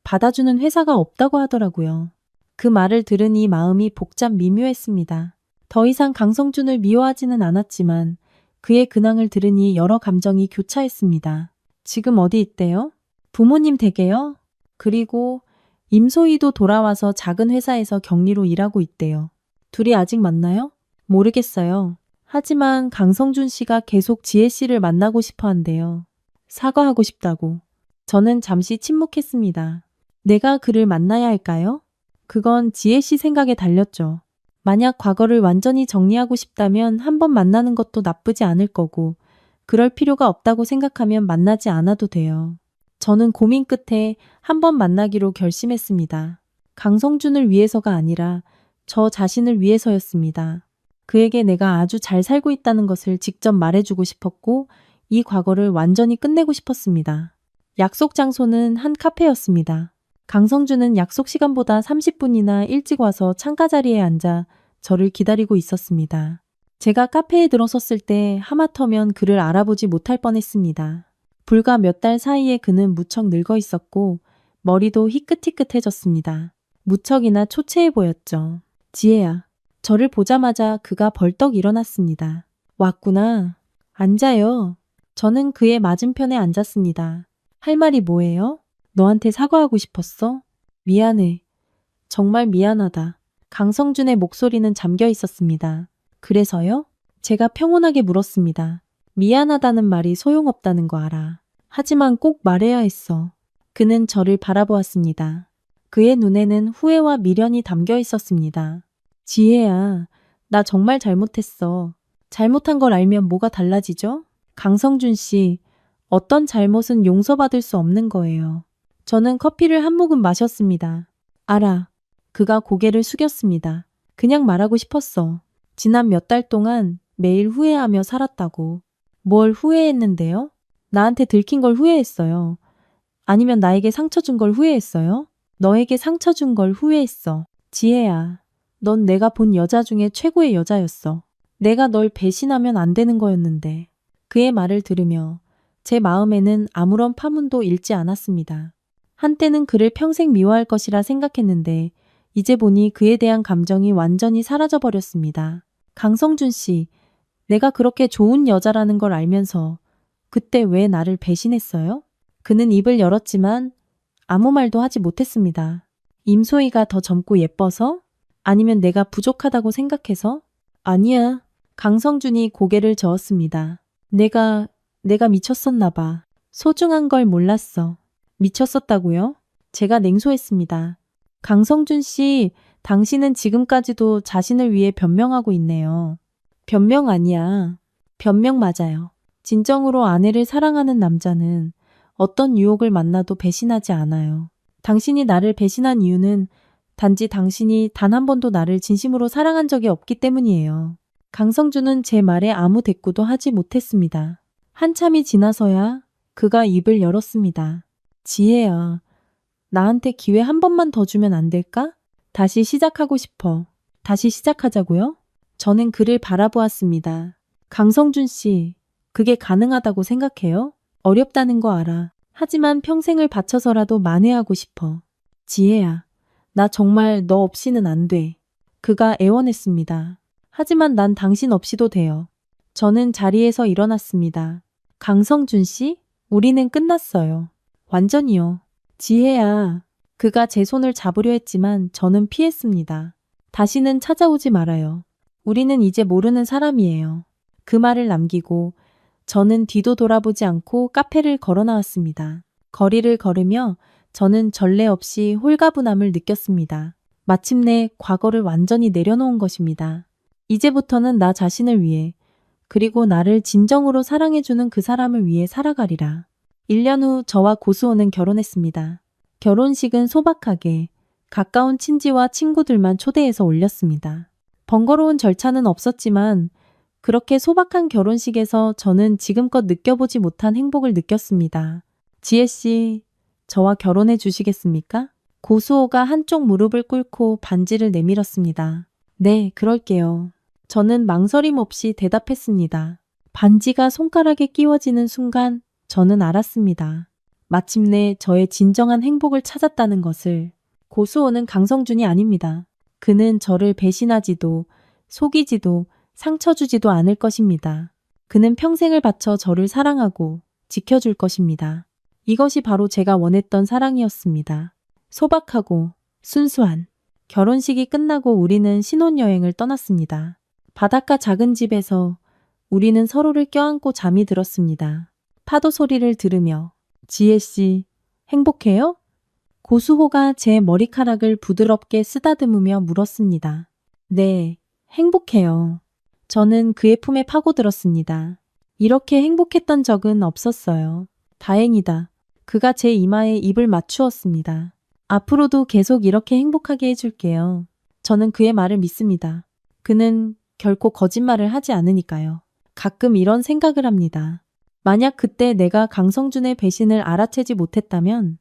Speaker 1: 받아주는 회사가 없다고 하더라고요. 그 말을 들으니 마음이 복잡 미묘했습니다. 더 이상 강성준을 미워하지는 않았지만 그의 근황을 들으니 여러 감정이 교차했습니다. 지금 어디 있대요? 부모님 댁에요? 그리고 임소희도 돌아와서 작은 회사에서 격리로 일하고 있대요. 둘이 아직 만나요? 모르겠어요. 하지만 강성준 씨가 계속 지혜 씨를 만나고 싶어 한대요. 사과하고 싶다고. 저는 잠시 침묵했습니다. 내가 그를 만나야 할까요? 그건 지혜 씨 생각에 달렸죠. 만약 과거를 완전히 정리하고 싶다면 한번 만나는 것도 나쁘지 않을 거고, 그럴 필요가 없다고 생각하면 만나지 않아도 돼요. 저는 고민 끝에 한번 만나기로 결심했습니다. 강성준을 위해서가 아니라 저 자신을 위해서였습니다. 그에게 내가 아주 잘 살고 있다는 것을 직접 말해주고 싶었고, 이 과거를 완전히 끝내고 싶었습니다. 약속 장소는 한 카페였습니다. 강성준은 약속 시간보다 30분이나 일찍 와서 창가 자리에 앉아 저를 기다리고 있었습니다. 제가 카페에 들어섰을 때 하마터면 그를 알아보지 못할 뻔했습니다. 불과 몇 달 사이에 그는 무척 늙어 있었고 머리도 희끗희끗해졌습니다. 무척이나 초췌해 보였죠. 지혜야. 저를 보자마자 그가 벌떡 일어났습니다. 왔구나. 앉아요. 저는 그의 맞은편에 앉았습니다. 할 말이 뭐예요? 너한테 사과하고 싶었어? 미안해. 정말 미안하다. 강성준의 목소리는 잠겨 있었습니다. 그래서요? 제가 평온하게 물었습니다. 미안하다는 말이 소용없다는 거 알아. 하지만 꼭 말해야 했어. 그는 저를 바라보았습니다. 그의 눈에는 후회와 미련이 담겨 있었습니다. 지혜야, 나 정말 잘못했어. 잘못한 걸 알면 뭐가 달라지죠? 강성준 씨, 어떤 잘못은 용서받을 수 없는 거예요. 저는 커피를 한 모금 마셨습니다. 알아. 그가 고개를 숙였습니다. 그냥 말하고 싶었어. 지난 몇 달 동안 매일 후회하며 살았다고. 뭘 후회했는데요? 나한테 들킨 걸 후회했어요. 아니면 나에게 상처 준 걸 후회했어요? 너에게 상처 준 걸 후회했어. 지혜야, 넌 내가 본 여자 중에 최고의 여자였어. 내가 널 배신하면 안 되는 거였는데. 그의 말을 들으며 제 마음에는 아무런 파문도 일지 않았습니다. 한때는 그를 평생 미워할 것이라 생각했는데 이제 보니 그에 대한 감정이 완전히 사라져버렸습니다. 강성준 씨, 내가 그렇게 좋은 여자라는 걸 알면서 그때 왜 나를 배신했어요? 그는 입을 열었지만 아무 말도 하지 못했습니다. 임소희가 더 젊고 예뻐서? 아니면 내가 부족하다고 생각해서? 아니야. 강성준이 고개를 저었습니다. 내가 미쳤었나 봐. 소중한 걸 몰랐어. 미쳤었다고요? 제가 냉소했습니다. 강성준 씨, 당신은 지금까지도 자신을 위해 변명하고 있네요. 변명 아니야. 변명 맞아요. 진정으로 아내를 사랑하는 남자는 어떤 유혹을 만나도 배신하지 않아요. 당신이 나를 배신한 이유는 단지 당신이 단 한 번도 나를 진심으로 사랑한 적이 없기 때문이에요. 강성준은 제 말에 아무 대꾸도 하지 못했습니다. 한참이 지나서야 그가 입을 열었습니다. 지혜야, 나한테 기회 한 번만 더 주면 안 될까? 다시 시작하고 싶어. 다시 시작하자고요? 저는 그를 바라보았습니다. 강성준 씨, 그게 가능하다고 생각해요? 어렵다는 거 알아. 하지만 평생을 바쳐서라도 만회하고 싶어. 지혜야, 나 정말 너 없이는 안 돼. 그가 애원했습니다. 하지만 난 당신 없이도 돼요. 저는 자리에서 일어났습니다. 강성준 씨, 우리는 끝났어요. 완전히요. 지혜야, 그가 제 손을 잡으려 했지만 저는 피했습니다. 다시는 찾아오지 말아요. 우리는 이제 모르는 사람이에요. 그 말을 남기고 저는 뒤도 돌아보지 않고 카페를 걸어 나왔습니다. 거리를 걸으며 저는 전례 없이 홀가분함을 느꼈습니다. 마침내 과거를 완전히 내려놓은 것입니다. 이제부터는 나 자신을 위해, 그리고 나를 진정으로 사랑해주는 그 사람을 위해 살아가리라. 1년 후 저와 고수호는 결혼했습니다. 결혼식은 소박하게 가까운 친지와 친구들만 초대해서 올렸습니다. 번거로운 절차는 없었지만 그렇게 소박한 결혼식에서 저는 지금껏 느껴보지 못한 행복을 느꼈습니다. 지혜 씨, 저와 결혼해 주시겠습니까? 고수호가 한쪽 무릎을 꿇고 반지를 내밀었습니다. 네, 그럴게요. 저는 망설임 없이 대답했습니다. 반지가 손가락에 끼워지는 순간 저는 알았습니다. 마침내 저의 진정한 행복을 찾았다는 것을. 고수호는 강성준이 아닙니다. 그는 저를 배신하지도 속이지도 상처 주지도 않을 것입니다. 그는 평생을 바쳐 저를 사랑하고 지켜줄 것입니다. 이것이 바로 제가 원했던 사랑이었습니다. 소박하고 순수한. 결혼식이 끝나고 우리는 신혼여행을 떠났습니다. 바닷가 작은 집에서 우리는 서로를 껴안고 잠이 들었습니다. 파도 소리를 들으며 지혜 씨, 행복해요? 고수호가 제 머리카락을 부드럽게 쓰다듬으며 물었습니다. 네, 행복해요. 저는 그의 품에 파고들었습니다. 이렇게 행복했던 적은 없었어요. 다행이다. 그가 제 이마에 입을 맞추었습니다. 앞으로도 계속 이렇게 행복하게 해줄게요. 저는 그의 말을 믿습니다. 그는 결코 거짓말을 하지 않으니까요. 가끔 이런 생각을 합니다. 만약 그때 내가 강성준의 배신을 알아채지 못했다면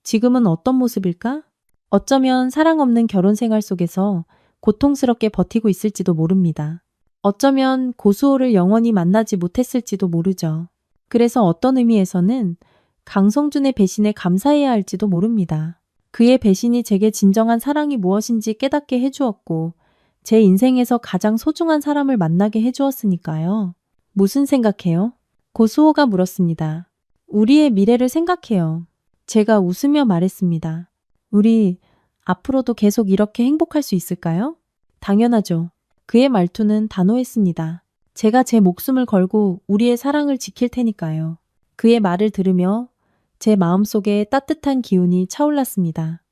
Speaker 1: 지금은 어떤 모습일까? 어쩌면 사랑 없는 결혼 생활 속에서 고통스럽게 버티고 있을지도 모릅니다. 어쩌면 고수호를 영원히 만나지 못했을지도 모르죠. 그래서 어떤 의미에서는 강성준의 배신에 감사해야 할지도 모릅니다. 그의 배신이 제게 진정한 사랑이 무엇인지 깨닫게 해주었고 제 인생에서 가장 소중한 사람을 만나게 해주었으니까요. 무슨 생각해요? 고수호가 물었습니다. 우리의 미래를 생각해요. 제가 웃으며 말했습니다. 우리 앞으로도 계속 이렇게 행복할 수 있을까요? 당연하죠. 그의 말투는 단호했습니다. 제가 제 목숨을 걸고 우리의 사랑을 지킬 테니까요. 그의 말을 들으며 제 마음속에 따뜻한 기운이 차올랐습니다.